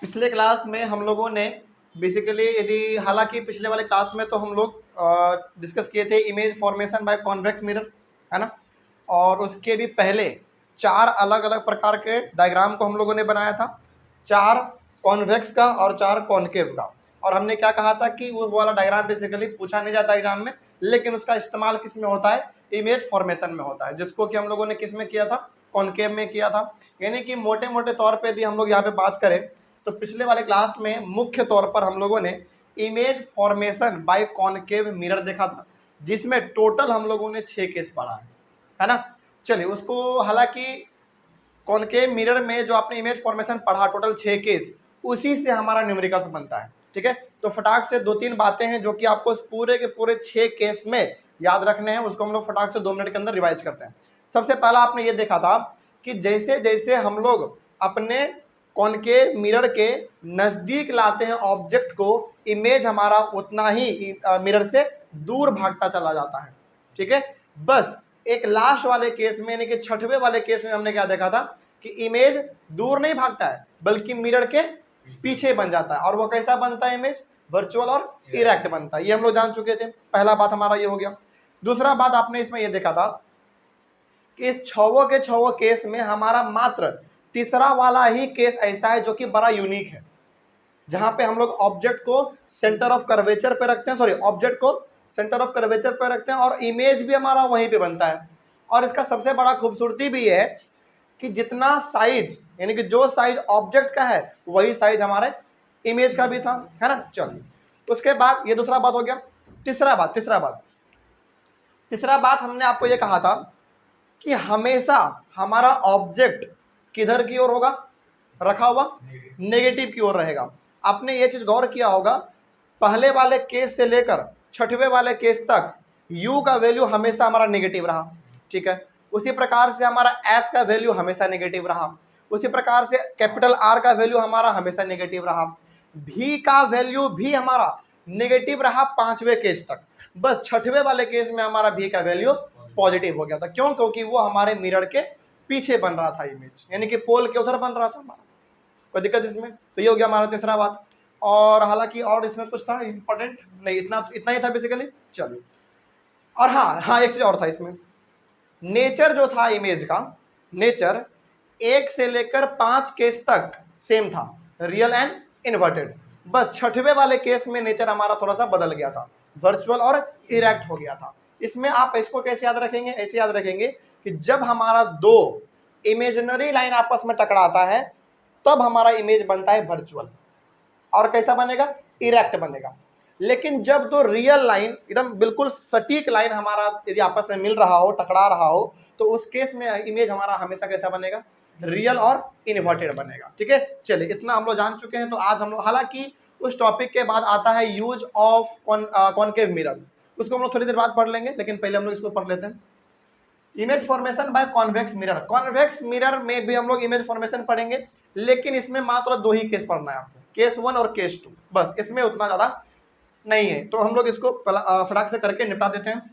पिछले क्लास में हम लोगों ने बेसिकली यदि हालांकि पिछले वाले क्लास में तो हम लोग डिस्कस किए थे image formation by convex mirror, है ना। और उसके भी पहले 4 अलग अलग प्रकार के डायग्राम को हम लोगों ने बनाया था, 4 कॉन्वेक्स का और 4 कॉन्केव का। और हमने क्या कहा था कि वो वाला डायग्राम बेसिकली पूछा नहीं जाता एग्जाम में, लेकिन उसका इस्तेमाल किस में होता है, इमेज फॉर्मेशन में होता है, जिसको कि हम लोगों ने किस में किया था, कॉन्केव में किया था। यानी कि मोटे मोटे तौर पे यदि हम लोग यहाँ पे बात करें तो पिछले वाले क्लास में मुख्य तौर पर हम लोगों ने image formation by concave mirror देखा था, जिसमें टोटल हम लोगों ने 6 केस पढ़ा है ना। चलिए उसको, हालांकि कॉन्केव मिरर में जो आपने इमेज फॉर्मेशन पढ़ा टोटल 6 केस, उसी से हमारा न्यूमेरिकल्स बनता है, ठीक है। तो फटाक से 2-3 बातें हैं जो कि आपको पूरे के पूरे 6 केस में याद रखने हैं, उसको हम लोग फटाक से 2 मिनट के अंदर रिवाइज करते हैं। सबसे पहला आपने ये देखा था कि जैसे जैसे हम लोग अपने कॉन्केव मिरर के नजदीक लाते हैं ऑब्जेक्ट को, इमेज हमारा उतना ही मिरर से दूर भागता चला जाता है, ठीक है। बस एक लास्ट वाले केस में यानी कि 6वें वाले केस में हमने क्या देखा था कि इमेज दूर नहीं भागता है बल्कि मिरर के पीछे बन जाता है। और वो कैसा बनता है, इमेज वर्चुअल और इरेक्ट बनता है। ये हम लोग जान चुके थे, पहला बात हमारा ये हो गया। दूसरा बात आपने इसमें ये देखा था कि इस 6 के 6 केस में हमारा मात्र तीसरा वाला ही केस ऐसा है जो कि बड़ा यूनिक है, जहां पे हम लोग ऑब्जेक्ट को सेंटर ऑफ कर्वेचर पे रखते हैं, सॉरी ऑब्जेक्ट को सेंटर ऑफ कर्वेचर पे रखते हैं और इमेज भी हमारा वहीं पे बनता है। और इसका सबसे बड़ा खूबसूरती भी है कि जितना साइज यानी कि जो साइज ऑब्जेक्ट का है वही साइज हमारे इमेज का भी था, है ना। चलिए उसके बाद ये दूसरा बात हो गया। तीसरा बात हमने आपको ये कहा था कि हमेशा हमारा ऑब्जेक्ट किधर की ओर होगा, रखा हुआ नेगेटिव की ओर रहेगा। आपने ये चीज गौर किया होगा, पहले वाले केस से लेकर 6वें वाले केस तक u का वैल्यू हमेशा हमारा नेगेटिव रहा, ठीक है। उसी प्रकार से हमारा f का वैल्यू हमेशा नेगेटिव रहा, उसी प्रकार से कैपिटल R का वैल्यू हमारा हमेशा नेगेटिव रहा, v का वैल्यू भी हमारा नेगेटिव रहा 5वें केस तक। बस 6वें वाले केस में हमारा v का वैल्यू पॉजिटिव हो गया था। क्यों? क्योंकि वो हमारे मिरर के पीछे बन रहा था इमेज, यानी कि पोल के उधर बन रहा था हमारा। कोई दिक्कत इसमें? तो ये हो गया हमारा तीसरा बात। और हालांकि और इसमें कुछ था इंपॉर्टेंट नहीं, इतना ही था बेसिकली। चलिए, और हाँ एक चीज और था इसमें, नेचर जो था इमेज का, नेचर 1 से लेकर 5 केस तक सेम था, रियल एंड इन्वर्टेड। बस 6वें वाले केस में नेचर हमारा थोड़ा सा बदल गया था, वर्चुअल और इरेक्ट हो गया था। इसमें आप इसको कैसे याद रखेंगे, ऐसे याद रखेंगे कि जब हमारा 2 इमेजिनरी लाइन आपस में टकराता है तब हमारा इमेज बनता है वर्चुअल, और कैसा बनेगा, इरेक्ट बनेगा। लेकिन जब 2 रियल लाइन एकदम बिल्कुल सटीक लाइन हमारा यदि आपस में मिल रहा हो, टकरा रहा हो, तो उस केस में इमेज हमारा हमेशा कैसा बनेगा, रियल और इन्वर्टेड बनेगा, ठीक है। चलिए इतना हम लोग जान चुके हैं। तो आज हम लोग, हालांकि उस टॉपिक के बाद आता है यूज ऑफ कॉन्केव मिरर्स, उसको हम लोग थोड़ी देर बाद पढ़ लेंगे, लेकिन पहले हम लोग इसको पढ़ लेते हैं। Image formation by convex mirror. Convex mirror में भी हम लोग इमेज फॉर्मेशन पढ़ेंगे, लेकिन इसमें मात्र 2 ही केस पढ़ना है आपको, केस 1 और केस 2, बस। इसमें उतना ज्यादा नहीं है, तो हम लोग इसको फटाक से करके निपटा देते हैं।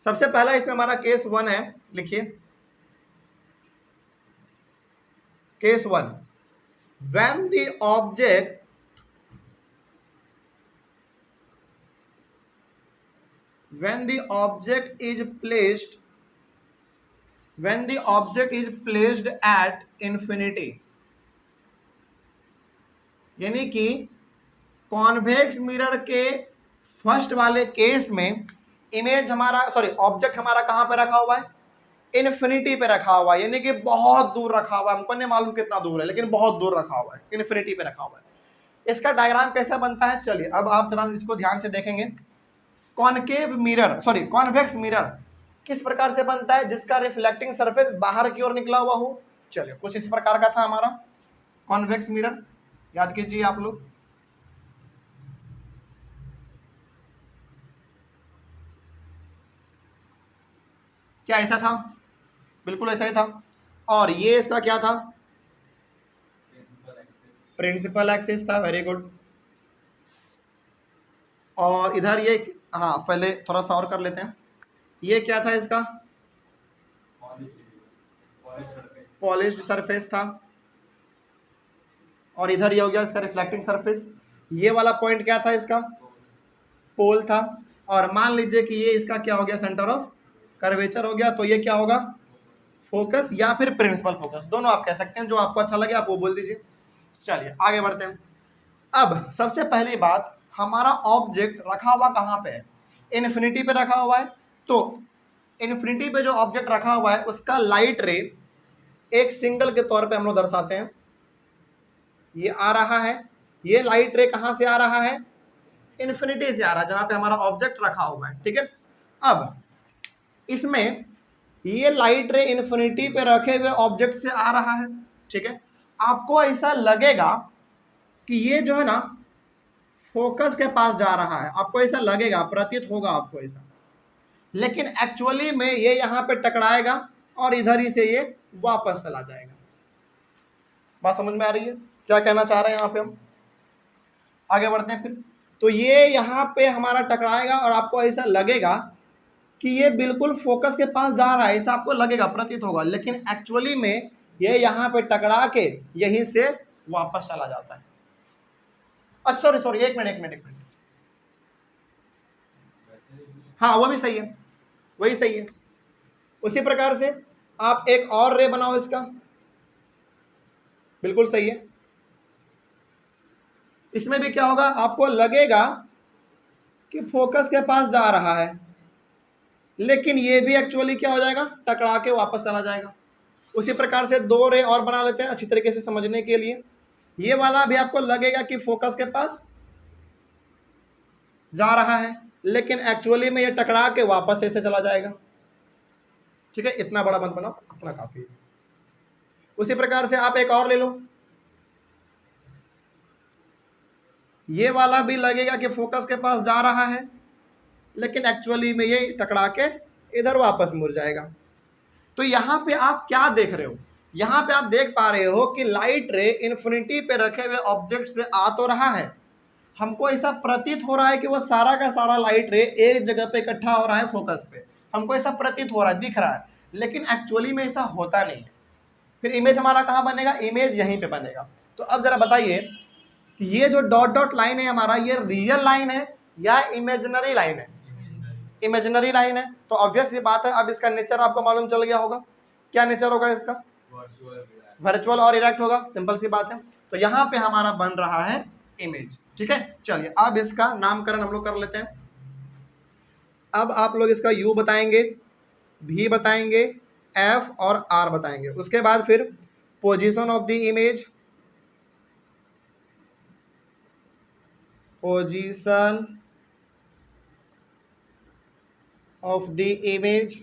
सबसे पहला इसमें हमारा केस 1 है, लिखिए case 1, when the object is placed at infinity, यानी कि कॉन्वेक्स मिरर के फर्स्ट वाले केस में इमेज हमारा, सॉरी ऑब्जेक्ट हमारा कहां पे रखा हुआ है, इन्फिनिटी पे रखा हुआ है, यानी कि बहुत दूर रखा हुआ है। हमको नहीं मालूम कितना दूर है, लेकिन बहुत दूर रखा हुआ है, इन्फिनिटी पे रखा हुआ है। इसका डायग्राम कैसा बनता है, चलिए अब आप जरा इसको ध्यान से देखेंगे। Concave mirror, sorry convex mirror किस प्रकार से बनता है, जिसका रिफ्लेक्टिंग सरफेस बाहर की ओर निकला हुआ हो। चलिए कुछ इस प्रकार का था हमारा कॉन्वेक्स मिरर, याद कीजिए आप लोग। क्या ऐसा था, बिल्कुल ऐसा ही था। और ये इसका क्या था, प्रिंसिपल एक्सिस था, वेरी गुड। और इधर ये, हाँ पहले थोड़ा सा और कर लेते हैं, ये क्या था इसका, पॉलिश्ड सरफेस था। और इधर ये हो गया इसका रिफ्लेक्टिंग सरफेस। ये वाला पॉइंट क्या था इसका, पोल था। और मान लीजिए कि ये इसका क्या हो गया, सेंटर ऑफ कर्वेचर हो गया, तो ये क्या होगा, फोकस या फिर प्रिंसिपल फोकस, दोनों आप कह सकते हैं, जो आपको अच्छा लगे आप वो बोल दीजिए। चलिए आगे बढ़ते हैं। अब सबसे पहली बात, हमारा ऑब्जेक्ट रखा हुआ कहाँ पे है, इन्फिनिटी पे रखा हुआ है। तो इन्फिनिटी पे जो ऑब्जेक्ट रखा हुआ है उसका लाइट रे एक सिंगल के तौर पे हम लोग दर्शाते हैं। ये आ रहा है, ये लाइट रे कहाँ से आ रहा है, इन्फिनिटी से आ रहा है, जहां पे हमारा ऑब्जेक्ट रखा हुआ है, ठीक है। अब इसमें ये लाइट रे इन्फिनिटी पे रखे हुए ऑब्जेक्ट से आ रहा है, ठीक है। आपको ऐसा लगेगा कि ये जो है ना फोकस के पास जा रहा है, आपको ऐसा लगेगा, प्रतीत होगा आपको ऐसा, लेकिन एक्चुअली में ये यहाँ पे टकराएगा और इधर ही से ये वापस चला जाएगा। बात समझ में आ रही है, क्या कहना चाह रहे हैं यहाँ पे हम? आगे बढ़ते हैं फिर। तो ये यहाँ पे हमारा टकराएगा और आपको ऐसा लगेगा कि ये बिल्कुल फोकस के पास जा रहा है, ऐसा आपको लगेगा, प्रतीत होगा, लेकिन एक्चुअली में ये यहाँ पे टकरा के यहीं से वापस चला जाता है। अच्छा सॉरी एक मिनट, हाँ वो भी सही है, वही सही है। उसी प्रकार से आप एक और रे बनाओ इसका, बिल्कुल सही है। इसमें भी क्या होगा, आपको लगेगा कि फोकस के पास जा रहा है, लेकिन ये भी एक्चुअली क्या हो जाएगा, टकरा के वापस चला जाएगा। उसी प्रकार से दो रे और बना लेते हैं अच्छी तरीके से समझने के लिए। ये वाला भी आपको लगेगा कि फोकस के पास जा रहा है, लेकिन एक्चुअली में ये टकरा के वापस ऐसे चला जाएगा, ठीक है। इतना बड़ा मत बनाओ, इतना काफी है। उसी प्रकार से आप एक और ले लो, ये वाला भी लगेगा कि फोकस के पास जा रहा है, लेकिन एक्चुअली में ये टकरा के इधर वापस मुड़ जाएगा। तो यहाँ पे आप क्या देख रहे हो, यहाँ पे आप देख पा रहे हो कि लाइट रे इन्फिनिटी पे रखे हुए ऑब्जेक्ट से आ तो रहा है, हमको ऐसा प्रतीत हो रहा है कि वो सारा का सारा लाइट रे एक जगह पे इकट्ठा हो रहा है फोकस पे, हमको ऐसा प्रतीत हो रहा है, दिख रहा है, लेकिन एक्चुअली में ऐसा होता नहीं है। फिर इमेज हमारा कहाँ बनेगा, इमेज यहीं पे बनेगा। तो अब जरा बताइए कि ये जो डॉट डॉट लाइन है हमारा, ये रियल लाइन है या इमेजिनरी लाइन है? इमेजिनरी लाइन है। तो ऑब्वियस ये बात है, अब इसका नेचर आपको मालूम चल गया होगा, क्या नेचर होगा इसका, वर्चुअल और इरेक्ट होगा, सिंपल सी बात है। तो यहाँ पे हमारा बन रहा है इमेज, ठीक है। चलिए अब इसका नामकरण हम लोग कर लेते हैं। अब आप लोग इसका यू बताएंगे, भी बताएंगे, एफ और आर बताएंगे। उसके बाद फिर position of the image, position of the image,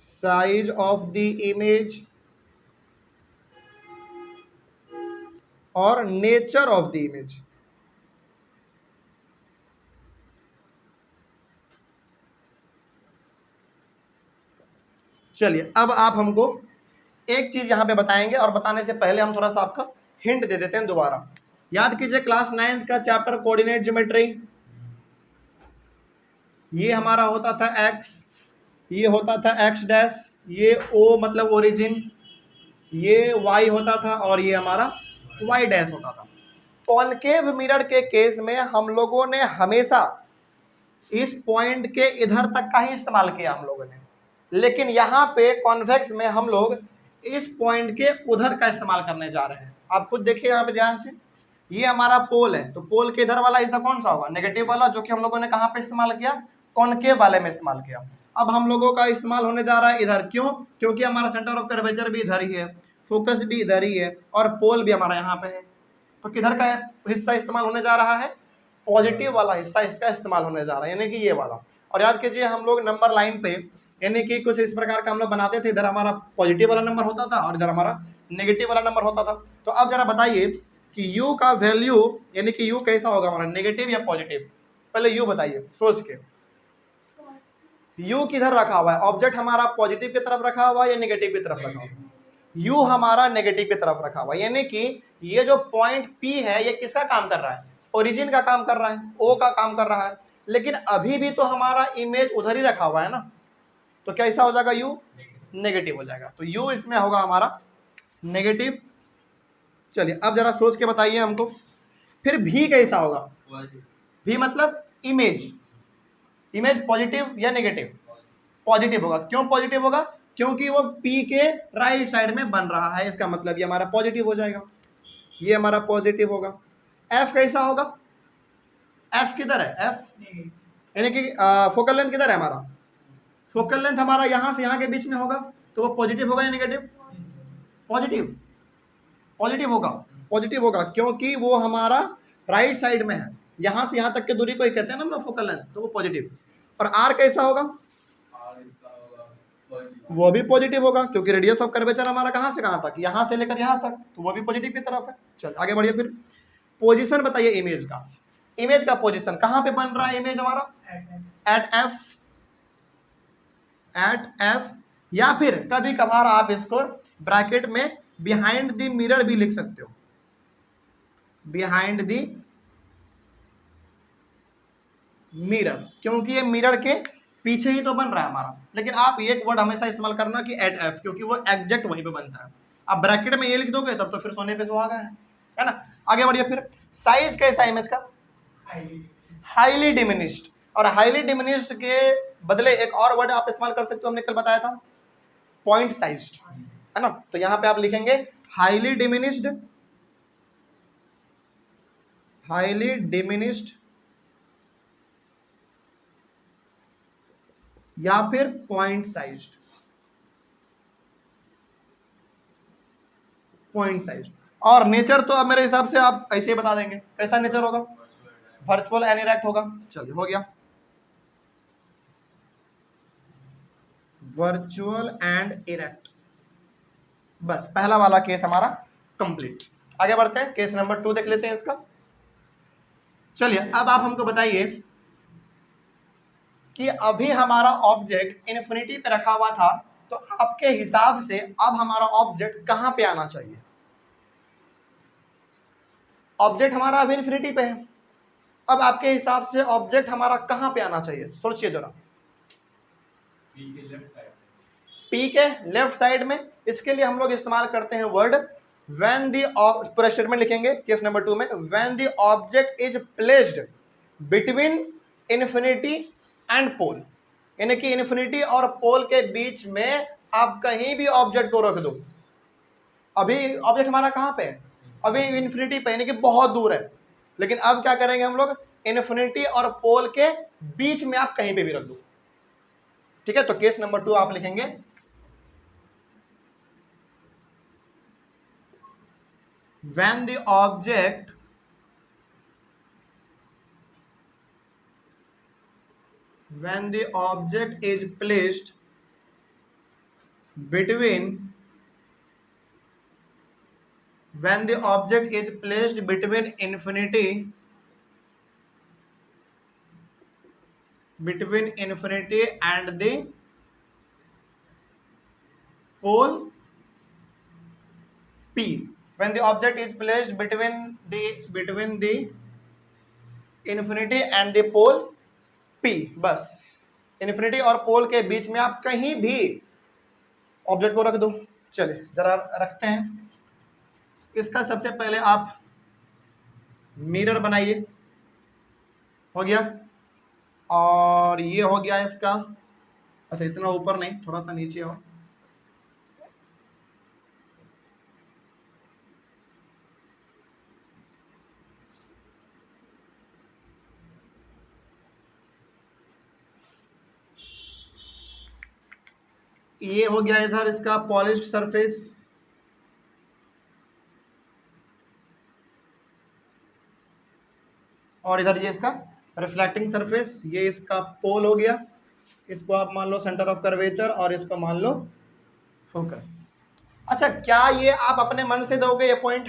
size of the image और nature of the image। चलिए अब आप हमको एक चीज यहां पे बताएंगे, और बताने से पहले हम थोड़ा सा आपका हिंट दे देते हैं दोबारा। याद कीजिए क्लास 9th का चैप्टर कोऑर्डिनेट ज्योमेट्री, ये हमारा होता था x, ये होता था x डैश, ये o मतलब ओरिजिन, ये y होता था और ये हमारा y डैश होता था। कॉनकेव मिरर के केस में हम लोगों ने हमेशा इस पॉइंट के इधर तक का ही इस्तेमाल किया हम लोगों ने, लेकिन यहाँ पे कॉन्वेक्स में हम लोग इस पॉइंट के उधर का इस्तेमाल करने जा रहे हैं। आप खुद देखिए यहाँ पे ध्यान से, ये हमारा पोल है, तो पोल के इधर वाला हिस्सा कौन सा होगा, नेगेटिव वाला, जो कि हम लोगों ने कहाँ पे इस्तेमाल किया, कॉनकेव वाले में इस्तेमाल किया। अब हम लोगों का इस्तेमाल होने जा रहा है इधर, क्यों, क्योंकि हमारा सेंटर ऑफ कर्वेचर भी इधर ही है, फोकस भी इधर ही है और पोल भी हमारा यहाँ पे है। तो किधर का हिस्सा इस्तेमाल होने जा रहा है, पॉजिटिव वाला हिस्सा इसका इस्तेमाल होने जा रहा है, यानी कि ये वाला। और याद कीजिए हम लोग नंबर लाइन पे यानी कि कुछ इस प्रकार का हम लोग बनाते थे, इधर हमारा पॉजिटिव वाला नंबर होता था और इधर हमारा नेगेटिव वाला नंबर होता था। तो अब जरा बताइए कि u का वैल्यू यानी कि u कैसा होगा हमारा, नेगेटिव या पॉजिटिव? पहले u बताइए सोच के, u किधर रखा हुआ है, ऑब्जेक्ट हमारा पॉजिटिव की तरफ रखा हुआ है या नेगेटिव की तरफ रखा हुआ है? u हमारा नेगेटिव की तरफ रखा हुआ है, यानी कि ये जो पॉइंट p है ये किसका काम कर रहा है, ओरिजिन का काम कर रहा है, o का काम कर रहा है। लेकिन अभी भी तो हमारा इमेज उधर ही रखा हुआ है ना, तो कैसा हो जाएगा u, नेगेटिव हो जाएगा। तो u इसमें होगा हमारा नेगेटिव। चलिए अब जरा सोच के बताइए हमको, फिर भी कैसा होगा? भी मतलब इमेज, इमेज पॉजिटिव या नेगेटिव? पॉजिटिव होगा। क्यों पॉजिटिव होगा? क्योंकि वो P के राइट साइड में बन रहा है, इसका मतलब ये हमारा पॉजिटिव हो जाएगा, ये हमारा पॉजिटिव होगा। F कैसा होगा? F किधर है? F यानी कि फोकल लेंथ किधर है हमारा? फोकल लेंथ हमारा यहाँ से यहाँ के बीच में होगा, तो वो पॉजिटिव होगा या नेगेटिव? पॉजिटिव, पॉजिटिव होगा, पॉजिटिव होगा, क्योंकि वो हमारा राइट साइड में है, यहाँ से यहाँ तक की दूरी को ही कहते हैं ना हम लोग फोकल लेंथ, तो वो पॉजिटिव। और R कैसा होगा? वो भी पॉजिटिव होगा, क्योंकि रेडियस ऑफ कर्वेचर हमारा कहाँ से कहाँ तक? यहाँ से लेकर यहाँ तक, तो वो भी पॉजिटिव की तरफ है। चल आगे बढ़िए। फिर पोजीशन बताइए इमेज का, इमेज का पोजीशन कहाँ पे बन रहा है इमेज हमारा? एट एफ, या फिर कभी कभार आप इसको ब्रैकेट में बिहाइंड द मिरर भी लिख सकते हो, बिहाइंड द मिरर, क्योंकि ये मिरर के पीछे ही तो बन रहा है हमारा। लेकिन आप एक वर्ड हमेशा इस्तेमाल करना कि एट एफ, क्योंकि वो एग्जैक्ट वहीं पे बनता है। आप ब्रैकेट में ये लिख दोगे तब तो फिर सोने पे सुहागा है ना। आगे बढ़िए। फिर साइज कैसा इमेज का? Highly diminished. और हाईली डिमिनिश्ड के बदले एक और वर्ड आप इस्तेमाल कर सकते हो, हमने कल बताया था, पॉइंट साइज्ड, है ना। तो यहां पे आप लिखेंगे हाईली डिमिनिश्ड, हाईली डिमिनिश्ड, या फिर पॉइंट साइज्ड, पॉइंट साइज्ड। और नेचर तो अब मेरे हिसाब से आप ऐसे ही बता देंगे, कैसा नेचर होगा? वर्चुअल एंड इरेक्ट होगा। चलिए हो गया, वर्चुअल एंड इरेक्ट। बस पहला वाला केस हमारा कंप्लीट। आगे बढ़ते हैं, केस नंबर 2 देख लेते हैं इसका। चलिए अब आप हमको बताइए कि अभी हमारा ऑब्जेक्ट इन्फिनिटी पे रखा हुआ था, तो आपके हिसाब से अब हमारा ऑब्जेक्ट कहां पे आना चाहिए? ऑब्जेक्ट हमारा अभी इन्फिनिटी पे है, अब आपके हिसाब से ऑब्जेक्ट हमारा कहां पे आना चाहिए? सोचिए जरा। P के लेफ्ट साइड में। इसके लिए हम लोग इस्तेमाल करते हैं वर्ड व्हेन द, पूरा स्टेटमेंट लिखेंगे केस नंबर 2 में, when the object is placed between infinity and pole, यानी कि इन्फिनिटी और पोल के बीच में आप कहीं भी ऑब्जेक्ट को रख दो। अभी ऑब्जेक्ट हमारा कहां पे है? अभी इन्फिनिटी पे, यानी कि बहुत दूर है। लेकिन अब क्या करेंगे हम लोग? इन्फिनिटी और पोल के बीच में आप कहीं पे भी रख दो, ठीक है। तो केस नंबर 2 आप लिखेंगे when the object is placed between infinity and the pole P, when the object is placed between the infinity and the pole P, बस इन्फिनिटी और पोल के बीच में आप कहीं भी ऑब्जेक्ट को रख दो। चलिए जरा रखते हैं। इसका सबसे पहले आप मिरर बनाइए, हो गया। और ये हो गया इसका, अच्छा इतना ऊपर नहीं, थोड़ा सा नीचे हो। ये हो गया इधर इसका पॉलिश्ड सरफेस, और इधर ये इसका रिफ्लेक्टिंग सरफेस, ये इसका पोल हो गया। इसको आप मान लो सेंटर ऑफ कर्वेचर और इसको मान लो फोकस। अच्छा क्या ये आप अपने मन से दोगे ये पॉइंट?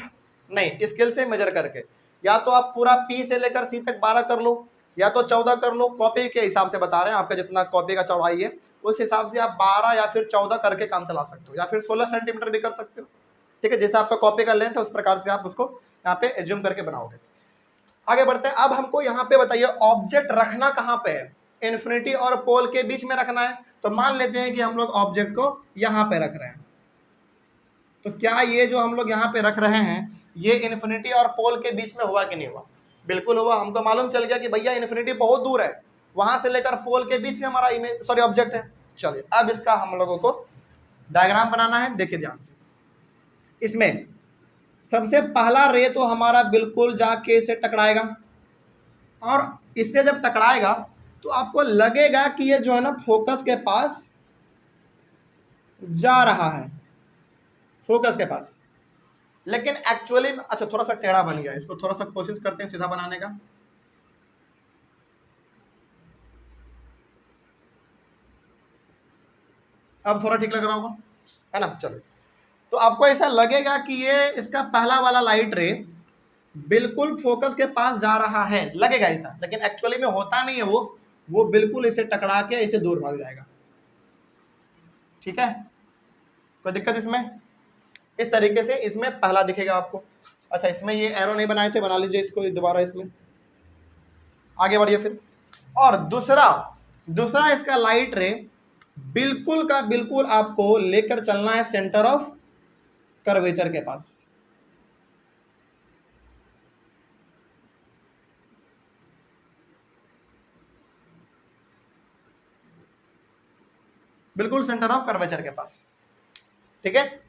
नहीं, स्केल से मेजर करके। या तो आप पूरा P से लेकर C तक 12 कर लो, या तो 14 कर लो। कॉपी के हिसाब से बता रहे हैं, आपका जितना कॉपी का चौड़ाई है उस हिसाब से आप 12 या फिर 14 करके काम चला सकते हो, या फिर 16 सेंटीमीटर भी कर सकते हो, ठीक है। जैसे आपका कॉपी का लेंथ है उस प्रकार से आप उसको यहाँ पे एज्यूम करके बनाओगे। आगे बढ़ते हैं। अब हमको यहाँ पे बताइए ऑब्जेक्ट रखना कहाँ पे है? इन्फिनिटी और पोल के बीच में रखना है। तो मान लेते हैं कि हम लोग ऑब्जेक्ट को यहाँ पे रख रहे हैं, तो क्या ये जो हम लोग यहाँ पे रख रहे हैं ये इन्फिनिटी और पोल के बीच में हुआ कि नहीं हुआ? बिल्कुल हुआ। हमको मालूम चल गया कि भैया इन्फिनिटी बहुत दूर है, वहां से लेकर पोल के बीच में हमारा इमेज सॉरी ऑब्जेक्ट है। चलिए अब इसका हम लोगों को डायग्राम बनाना है। देखिए ध्यान से, इसमें सबसे पहला रे तो हमारा बिल्कुल जाके इसे टकराएगा, और इससे जब टकराएगा तो आपको लगेगा कि ये जो है ना फोकस के पास जा रहा है, फोकस के पास, लेकिन एक्चुअली अच्छा थोड़ा सा टेढ़ा बन गया, इसको थोड़ा सा कोशिश करते हैं सीधा बनाने का। अब थोड़ा ठीक लग रहा होगा, है ना? चलो, तो आपको ऐसा लगेगा कि ये इसका पहला वाला लाइट रे बिल्कुल फोकस के पास जा रहा है, लगेगा ऐसा, लेकिन एक्चुअली में होता नहीं है। वो बिल्कुल इसे टकरा के इसे दूर भाग जाएगा। ठीक है, कोई दिक्कत इसमें? इस तरीके से इसमें पहला दिखेगा आपको। अच्छा, इसमें ये एरो नहीं बनाए थे, बना लीजिए इसको दोबारा, इसमें आगे बढ़िए फिर। और दूसरा इसका लाइट रे बिल्कुल का बिल्कुल आपको लेकर चलना है सेंटर ऑफ कर्वेचर के पास। बिल्कुल सेंटर ऑफ कर्वेचर के पास। ठीक है,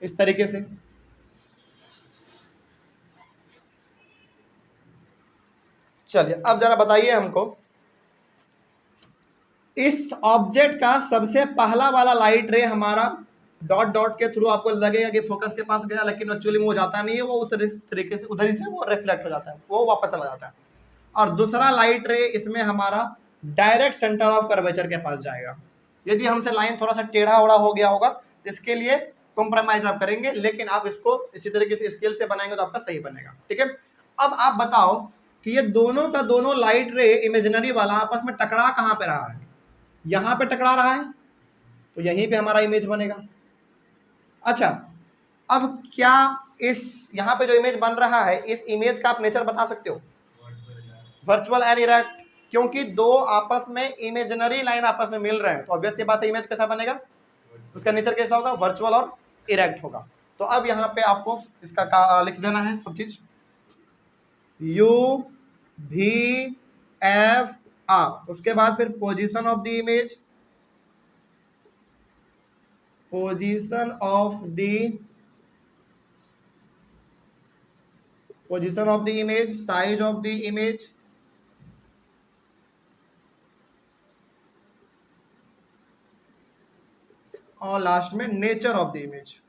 इस तरीके से। चलिए अब जरा बताइए हमको, इस ऑब्जेक्ट का सबसे पहला वाला लाइट रे हमारा डॉट डॉट के थ्रू आपको लगेगा कि फोकस के पास गया, लेकिन एक्चुअली में वो जाता नहीं है, वो उस तरीके से उधर ही से वो रिफ्लेक्ट हो जाता है, वो वापस चला जाता है। और दूसरा लाइट रे इसमें हमारा डायरेक्ट सेंटर ऑफ कर्वेचर के पास जाएगा। यदि हमसे लाइन थोड़ा सा टेढ़ा ओढ़ा हो गया होगा, इसके लिए कॉम्प्रोमाइज आप करेंगे, लेकिन आप इसको इसी तरीके से स्केल से बनाएंगे तो आपका सही बनेगा। ठीक है, अब आप बताओ कि ये दोनों का दोनों लाइट रे इमेजिनरी वाला आपस में टकरा कहाँ पे रहा है? यहाँ पे टकरा रहा है, तो यहीं पे हमारा इमेज बनेगा। अच्छा, अब क्या इस यहाँ पे जो इमेज बन रहा है, इस इमेज का आप नेचर बता सकते हो? वर्चुअल एंड इरेक्ट, क्योंकि दो आपस में इमेजिनरी लाइन आपस में मिल रहे हैं, तो ऑब्वियस सी बात है इमेज कैसा बनेगा, उसका नेचर कैसा होगा? वर्चुअल और इरेक्ट होगा। तो अब यहाँ पे आपको इसका लिख देना है सब चीज, यू भी एफ आर, उसके बाद फिर position of the image, position of the image, size of the image, और लास्ट में नेचर ऑफ द इमेज।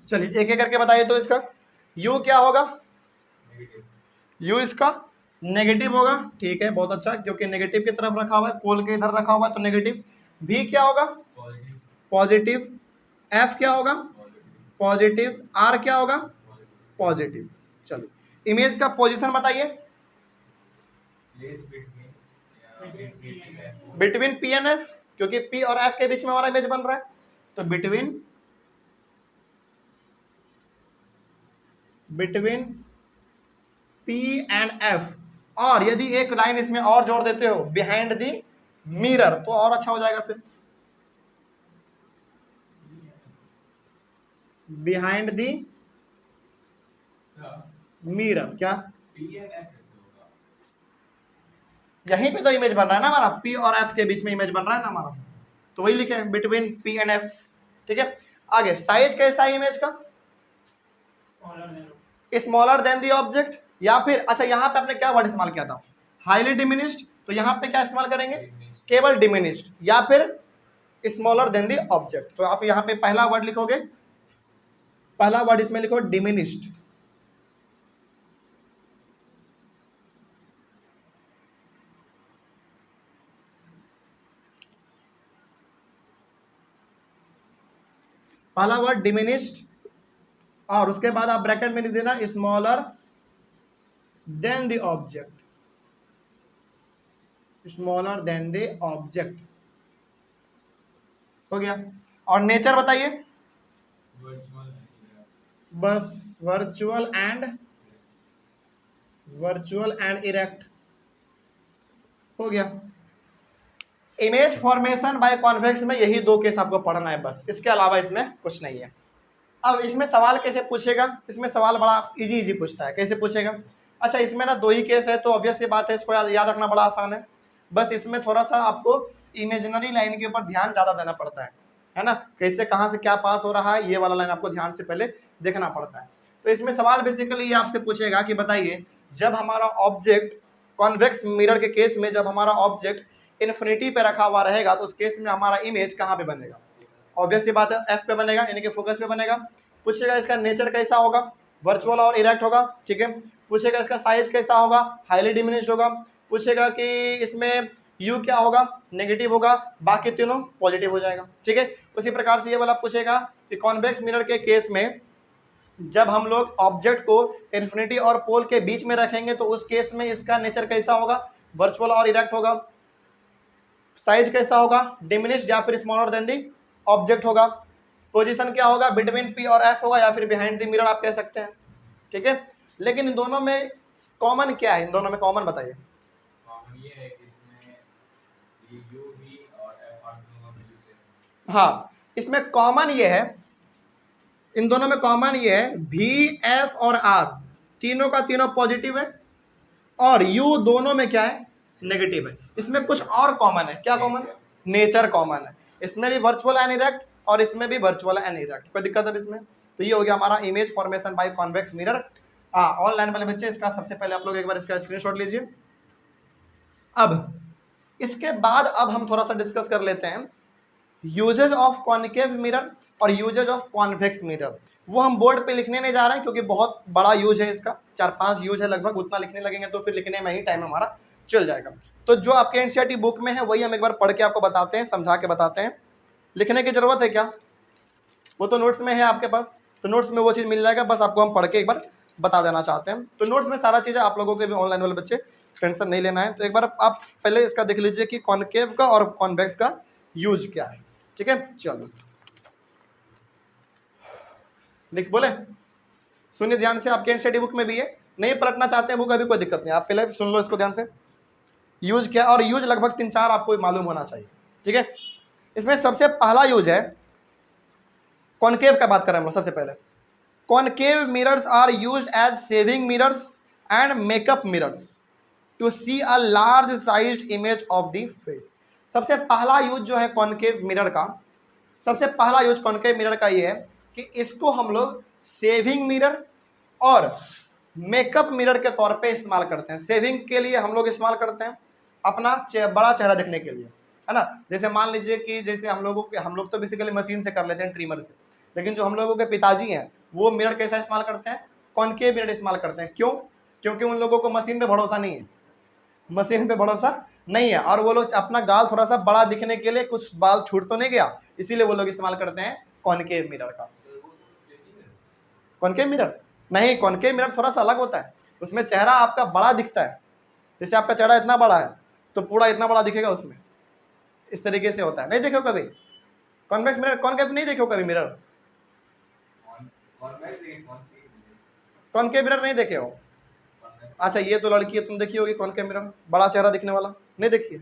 चलिए एक एक करके बताइए। तो इसका u क्या होगा? u इसका नेगेटिव होगा। ठीक है, बहुत अच्छा, क्योंकि नेगेटिव की तरफ रखा हुआ है, पोल के इधर रखा हुआ है, तो नेगेटिव। v क्या होगा? पॉजिटिव। f क्या होगा? पॉजिटिव। r क्या होगा? पॉजिटिव। चलो, इमेज का पोजीशन बताइए। बिटवीन p एंड f, क्योंकि p और f के बीच में हमारा इमेज बन रहा है, तो बिटवीन p एंड f। और यदि एक लाइन इसमें और जोड़ देते हो, बिहाइंड द मिरर, तो और अच्छा हो जाएगा। फिर बिहाइंड द मिरर, क्या यहीं पे तो इमेज बन रहा है ना हमारा, p और f के बीच में इमेज बन रहा है ना हमारा, तो वही लिखे बिटवीन p एंड f। ठीक है, आगे साइज कैसा है इमेज का? स्मॉलर देन द ऑब्जेक्ट, या फिर अच्छा यहाँ पे आपने क्या वर्ड इस्तेमाल किया था? हाईली डिमिनिश्ड, तो यहाँ पे क्या इस्तेमाल करेंगे? केवल डिमिनिश्ड, या फिर स्मॉलर देन द ऑब्जेक्ट। तो आप यहाँ पे पहला वर्ड लिखोगे, पहला वर्ड इसमें लिखो डिमिनिश्ड। पहला वर्ड डिमिनिश्ड, और उसके बाद आप ब्रैकेट में लिख देना smaller than the object, smaller than the object. हो गया। और नेचर बताइए। बस वर्चुअल एंड इरेक्ट। हो गया। इमेज फॉर्मेशन बाय कॉन्वेक्स में यही दो केस आपको पढ़ना है बस, इसके अलावा इसमें कुछ नहीं है। अब इसमें सवाल कैसे पूछेगा, इसमें सवाल बड़ा इजी पूछता है। कैसे पूछेगा, अच्छा इसमें ना दो ही केस है तो ऑब्वियस सी बात है, इसको याद रखना बड़ा आसान है। बस इसमें थोड़ा सा आपको इमेजिनरी लाइन के ऊपर ध्यान ज़्यादा देना पड़ता है ना, कैसे कहाँ से क्या पास हो रहा है, ये वाला लाइन आपको ध्यान से पहले देखना पड़ता है। तो इसमें सवाल बेसिकली ये आपसे पूछेगा कि बताइए जब हमारा ऑब्जेक्ट कॉन्वेक्स मिरर के केस में जब हमारा ऑब्जेक्ट इन्फिनिटी पे रखा हुआ रहेगा तो उस केस में हमारा इमेज कहाँ पे बनेगा। ऑब्वियस सी बात है एफ पे बनेगा, यानी कि फोकस पे बनेगा। पूछेगा इसका नेचर कैसा होगा, वर्चुअल और इरेक्ट होगा, ठीक है। पूछेगा इसका साइज कैसा होगा, हाईली डिमिनिश्ड होगा। पूछेगा कि इसमें यू क्या होगा, नेगेटिव होगा, बाकी तीनों पॉजिटिव हो जाएगा, ठीक है। उसी प्रकार से ये वाला पूछेगा कि कॉन्वेक्स मिरर के केस में जब हम लोग ऑब्जेक्ट को इन्फिनिटी और पोल के बीच में रखेंगे तो उस केस में इसका नेचर कैसा होगा, वर्चुअल और इरेक्ट होगा। साइज कैसा होगा, डिमिनिश्ड या फिर स्मॉलर देन दी ऑब्जेक्ट होगा। पोजीशन क्या होगा, बिटवीन पी और एफ होगा या फिर बिहाइंड द मिरर आप कह सकते हैं, ठीक है। लेकिन इन दोनों में कॉमन क्या है, इन दोनों में कॉमन बताइए। कॉमन ये है कि इसमें ये यू भी और एफ आर दोनों में से, हाँ इसमें कॉमन ये है, इन दोनों में कॉमन ये है भी एफ और आर तीनों का तीनों पॉजिटिव है और यू दोनों में क्या है, नेगेटिव है। इसमें कुछ और कॉमन है, क्या कॉमन, नेचर कॉमन है। इसमें भी वर्चुअल एंड इरेक्ट और इसमें भी वर्चुअल एंड इरेक्ट, कोई दिक्कत है इसमें। तो ये हो गया हमारा image formation by convex mirror. Online वाले बच्चे इसका सबसे पहले आप लोग एक बार इसका स्क्रीनशॉट लीजिए। अब इसके बाद अब हम थोड़ा सा डिस्कस कर लेते हैं यूजेज ऑफ कॉन्केव मिरर और यूजेज ऑफ कॉन्वेक्स मिरर। वो हम बोर्ड पे लिखने नहीं जा रहे हैं क्योंकि बहुत बड़ा यूज है इसका, 4-5 यूज है लगभग, उतना लिखने लगेंगे तो फिर लिखने में ही टाइम हमारा चल जाएगा। तो जो आपके एनसीईआरटी बुक में है वही हम एक बार पढ़ के आपको बताते हैं, समझा के बताते हैं। लिखने की जरूरत है क्या, वो तो नोट्स में है आपके पास, तो नोट्स में वो चीज़ मिल जाएगा, बस आपको हम पढ़ के एक बार बता देना चाहते हैं। तो नोट्स में सारा चीज़ें आप लोगों के भी ऑनलाइन वाले बच्चे टेंशन नहीं लेना है। तो एक बार आप पहले इसका देख लीजिए कि कॉन्केव का और कॉन्वेक्स का यूज क्या है, ठीक है। चलो लिख बोले, सुनिए ध्यान से, आपके एनसीईआरटी बुक में भी है, नहीं पलटना चाहते हैं बुक अभी कोई दिक्कत नहीं, आप पहले सुन लो इसको ध्यान से। यूज क्या, और यूज लगभग 3-4 आपको मालूम होना चाहिए, ठीक है। इसमें सबसे पहला यूज है कॉन्केव का, बात करें हम लोग सबसे पहले। Concave mirrors are used as shaving mirrors and makeup mirrors to see a large sized image of the face. सबसे पहला यूज जो है कॉन्केव मिरर का, सबसे पहला यूज कॉन्केव मिरर का ये है कि इसको हम लोग सेविंग मिरर और मेकअप मिरर के तौर पे इस्तेमाल करते हैं। सेविंग के लिए हम लोग इस्तेमाल करते हैं अपना बड़ा चेहरा दिखने के लिए, है ना। जैसे मान लीजिए कि जैसे हम लोग तो बेसिकली मशीन से कर लेते हैं, ट्रिमर से, लेकिन जो हम लोगों के पिताजी हैं वो मिरर कैसा इस्तेमाल करते हैं, कॉन्केव मिरर इस्तेमाल करते हैं। क्यों, क्योंकि उन लोगों को मशीन पे भरोसा नहीं है, मशीन पे भरोसा नहीं है, और वो लोग अपना गाल थोड़ा सा बड़ा दिखने के लिए, कुछ बाल छूट तो नहीं गया, इसीलिए वो लोग इस्तेमाल करते हैं कॉन्केव मिरर का। कॉन्केव मिरर नहीं, कॉन्केव मिरर थोड़ा सा अलग होता है, उसमें चेहरा आपका बड़ा दिखता है। जैसे आपका चेहरा इतना बड़ा है तो पूरा इतना बड़ा दिखेगा उसमें, इस तरीके से होता है। नहीं देखो कभी कॉन्वेक्स मिरर, कॉन्केव नहीं देखो कभी मिरर, कॉन्केव मिरर नहीं देखे हो। अच्छा ये तो लड़की है, तुम देखी होगी कॉन्केव मिरर, बड़ा चेहरा दिखने वाला, नहीं देखिए।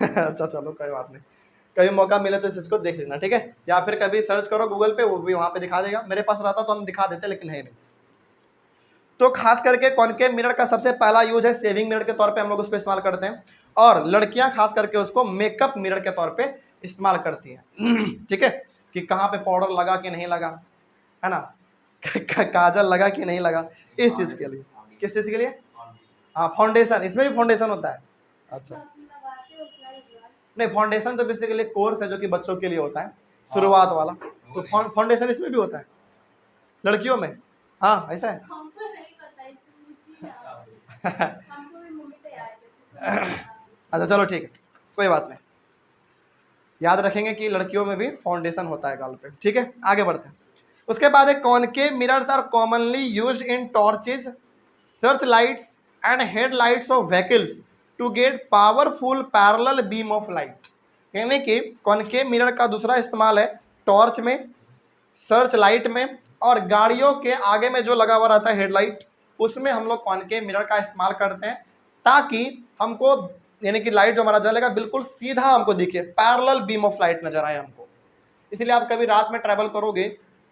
अच्छा चलो कोई बात नहीं, कभी मौका मिले तो इसको देख लेना, ठीक है। या फिर कभी सर्च करो गूगल पे, वो भी वहाँ पे दिखा देगा। मेरे पास रहता तो हम दिखा देते, लेकिन है नहीं। तो खास करके कॉन्केव मिरर का सबसे पहला यूज है सेविंग मिरर के तौर पे हम लोग उसको इस्तेमाल करते हैं, और लड़कियां खास करके उसको मेकअप मिरर के तौर पे इस्तेमाल करती हैं, ठीक है। कि कहाँ पे पाउडर लगा कि नहीं लगा, है ना, काजल लगा कि नहीं लगा, इस चीज़ के लिए। किस चीज़ के लिए, हाँ फाउंडेशन, इसमें भी फाउंडेशन होता है। अच्छा नहीं, फाउंडेशन तो बेसिकली कोर्स है जो कि बच्चों के लिए होता है, शुरुआत वाला। तो फाउंडेशन इसमें भी होता है लड़कियों में, हाँ ऐसा है। अच्छा चलो ठीक है, कोई बात नहीं, याद रखेंगे कि लड़कियों में भी फाउंडेशन होता है गाल पे, ठीक है। आगे बढ़ते हैं। उसके बाद एक concave mirrors are commonly used in torches, search lights and headlights of vehicles to get powerful parallel beam of light. यानी कि कॉन्केव मिरर का दूसरा इस्तेमाल है टॉर्च में, सर्च लाइट में, और गाड़ियों के आगे में जो लगा हुआ रहता है हेडलाइट, उसमें हम लोग कॉन्केव मिरर का इस्तेमाल करते हैं ताकि हमको यानी कि लाइट जो हमारा जलेगा बिल्कुल सीधा हमको दिखे, पैरेलल बीम ऑफ लाइट नजर आए हमको। इसलिए आप कभी रात में ट्रैवल करोगे,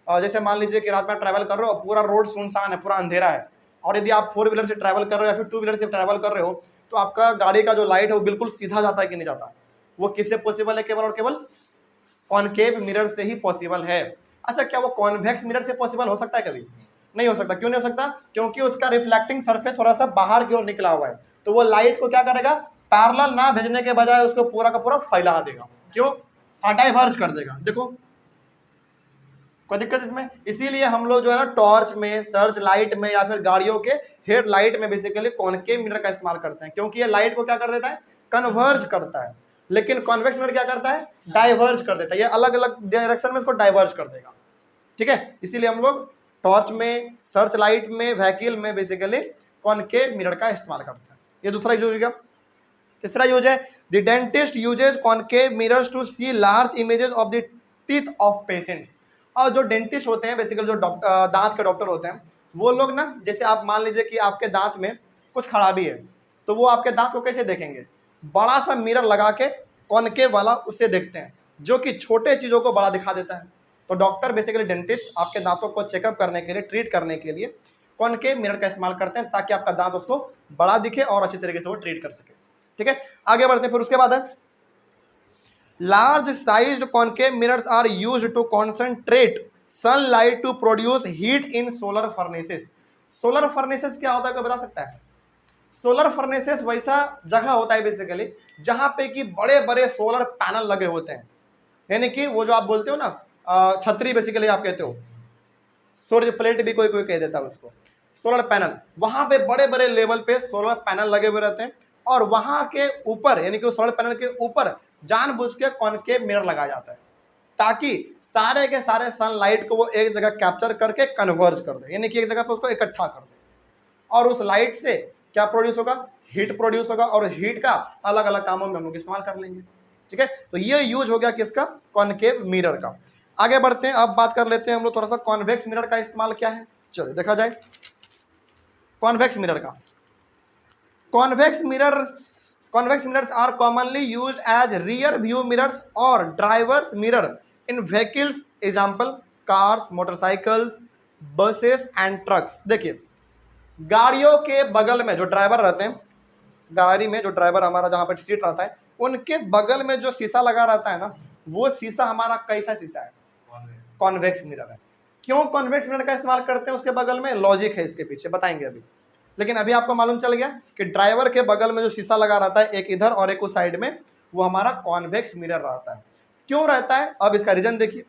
जैसे मान लीजिए कि रात में ट्रैवल कर रहे हो, पूरा रोड सुनसान है, पूरा अंधेरा है, और यदि आप 4 व्हीलर से ट्रैवल कर रहे हो या फिर 2 व्हीलर से ट्रैवल कर रहे हो, तो आपका गाड़ी का जो लाइट है वो बिल्कुल सीधा जाता है कि नहीं जाता? वो किससे पॉसिबल है? केवल और केवल कॉनकेव मिरर से ही पॉसिबल है। अच्छा, क्या वो कॉन्वेक्स मिरर से पॉसिबल हो सकता है? कभी नहीं हो सकता। क्यों नहीं हो सकता? क्योंकि उसका रिफ्लेक्टिंग सरफेस थोड़ा सा बाहर की ओर निकला हुआ है, तो वो लाइट को क्या करेगा, पैरेलल ना भेजने के बजाय उसको पूरा का पूरा फैला देगा। क्यों? डाइवर्ज कर देगा। देखो कोई दिक्कत इसमें? इसीलिए हम लोग जो है ना टॉर्च में, सर्च लाइट में या फिर गाड़ियों के हेड लाइट में बेसिकली कॉनकेव मिरर का इस्तेमाल करते हैं, क्योंकि ये लाइट को क्या कर देता है, कन्वर्ज करता है। लेकिन कॉन्वेक्स मिरर क्या करता है, डाइवर्ज कर देता है। ये अलग अलग डायरेक्शन में इसको डाइवर्ज कर देगा। ठीक है, इसीलिए हम लोग टॉर्च में, सर्च लाइट में, व्हीकल में बेसिकली कॉनकेव मिरर का इस्तेमाल करते हैं। ये दूसरा यूज हो गया। तीसरा यूज है the dentist uses concave mirrors to see large images of the teeth of patients. और जो डेंटिस्ट होते हैं बेसिकली, जो दांत के डॉक्टर होते हैं, वो लोग ना, जैसे आप मान लीजिए कि आपके दांत में कुछ खराबी है, तो वो आपके दांत को कैसे देखेंगे, बड़ा सा मिरर लगा के कॉनकेव वाला उससे देखते हैं, जो कि छोटे चीज़ों को बड़ा दिखा देता है। तो डॉक्टर बेसिकली डेंटिस्ट आपके दांतों को चेकअप करने के लिए, ट्रीट करने के लिए कॉनकेव मिरर का इस्तेमाल करते हैं, ताकि आपका दांत उसको बड़ा दिखे और अच्छी तरीके से वो ट्रीट कर सके। ठीक है, आगे बढ़ते हैं। फिर उसके बाद है large sized concave mirrors are used to concentrate sunlight to produce heat in solar furnaces. Solar furnaces क्या होता है, कोई बता सकता है? सोलर फर्नेसेस वैसा जगह होता है बेसिकली जहां पे कि बड़े बड़े सोलर पैनल लगे होते हैं, यानी कि वो जो आप बोलते हो ना छतरी, बेसिकली आप कहते हो, सूर्य प्लेट भी कोई कोई कह देता है उसको, सोलर पैनल। वहां पे बड़े बड़े लेवल पे सोलर पैनल लगे हुए रहते हैं, और वहां के ऊपर यानी कि सोलर पैनल के ऊपर जानबूझ के कॉनकेव मिरर लगाया जाता है, ताकि सारे के सारे सनलाइट को वो एक जगह कैप्चर करके कन्वर्ज कर दे, यानी कि एक जगह पे उसको इकट्ठा कर दे, और उस लाइट से क्या प्रोड्यूस होगा, हीट प्रोड्यूस होगा, और हीट का अलग अलग कामों में हम लोग इस्तेमाल कर लेंगे। ठीक है, तो ये यूज हो गया किसका, कॉनकेव मिरर का। आगे बढ़ते हैं, अब बात कर लेते हैं हम लोग थोड़ा सा कॉन्वेक्स मिरर का इस्तेमाल क्या है। चलिए देखा जाए कॉन्वेक्स मिरर का। Convex mirrors are commonly used as rear view mirrors और drivers mirror in vehicles, example cars, motorcycles, buses and trucks. देखिए, गाड़ियों के बगल में जो ड्राइवर रहते हैं, गाड़ी में जो ड्राइवर हमारा जहां पर सीट रहता है, उनके बगल में जो शीशा लगा रहता है ना, वो शीशा हमारा कैसा शीशा है, कॉन्वेक्स मिरर है। क्यों कॉन्वेक्स मिरर का इस्तेमाल करते हैं उसके बगल में, लॉजिक है इसके पीछे, बताएंगे अभी। लेकिन अभी आपको मालूम चल गया कि ड्राइवर के बगल में जो शीशा लगा रहता है, एक इधर और एक उस साइड में, वो हमारा कॉन्वेक्स मिरर रहता है। क्यों रहता है, अब इसका रीजन देखिए।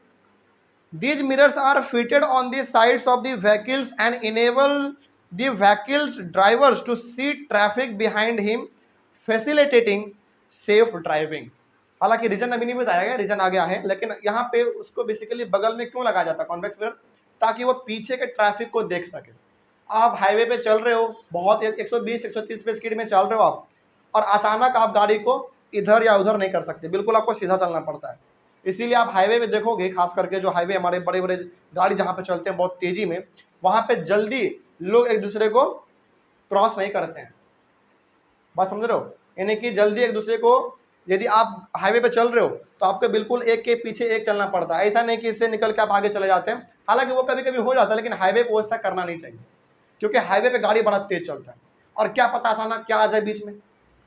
These mirrors are fitted on the sides of the vehicles and enable the vehicle's drivers to see traffic behind him, facilitating safe driving। हालांकि रीजन अभी नहीं बताया गया, रीजन आ गया है, लेकिन यहाँ पे उसको बेसिकली बगल में क्यों लगाया जाता है कॉन्वेक्स मिरर, ताकि वो पीछे के ट्रैफिक को देख सके। आप हाईवे पे चल रहे हो, बहुत 120-130 पे स्पीड में चल रहे हो आप, और अचानक आप गाड़ी को इधर या उधर नहीं कर सकते, बिल्कुल आपको सीधा चलना पड़ता है। इसीलिए आप हाईवे में देखोगे, खास करके जो हाईवे हमारे बड़े बड़े गाड़ी जहाँ पे चलते हैं बहुत तेजी में, वहाँ पे जल्दी लोग एक दूसरे को क्रॉस नहीं करते हैं। बात समझ रहे हो, यानी कि जल्दी एक दूसरे को, यदि आप हाईवे पे चल रहे हो तो आपको बिल्कुल एक के पीछे एक चलना पड़ता है, ऐसा नहीं कि इससे निकल के आप आगे चले जाते हैं। हालांकि वो कभी कभी हो जाता है, लेकिन हाईवे पे ऐसा करना नहीं चाहिए, क्योंकि हाईवे पे गाड़ी बड़ा तेज चलता है, और क्या पता अचानक क्या आ जाए बीच में।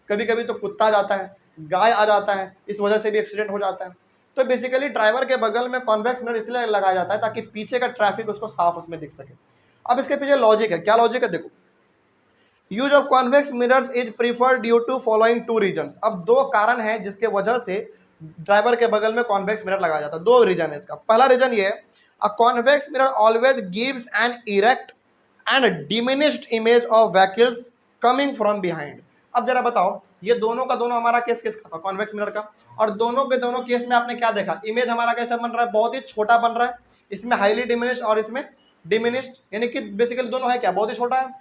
कभी कभी तो कुत्ता आ जाता है, गाय आ जाता है, इस वजह से भी एक्सीडेंट हो जाता है। तो बेसिकली ड्राइवर के बगल में कॉन्वेक्स मिरर इसलिए लगाया जाता है ताकि पीछे का ट्रैफिक उसको साफ उसमें दिख सके। अब इसके पीछे लॉजिक है, क्या लॉजिक है देखो। Use of convex mirrors is preferred due to following 2 reasons. अब 2 कारण हैं जिसके वजह से ड्राइवर के बगल में कॉन्वेक्स मिरर लगाया जाता है। 2 रीजन है इसका। पहला रीजन ये है, a convex mirror always gives an erect and diminished image of vehicles coming from behind. अब जरा बताओ, ये दोनों का दोनों हमारा केस किसका था, कॉन्वेक्स मिरर का, और दोनों के दोनों केस में आपने क्या देखा, इमेज हमारा कैसा बन रहा है, बहुत ही छोटा बन रहा है। इसमें हाईली डिमिनिश्ड और इसमें डिमिनिश्ड, यानी कि बेसिकली दोनों है क्या, बहुत ही छोटा है।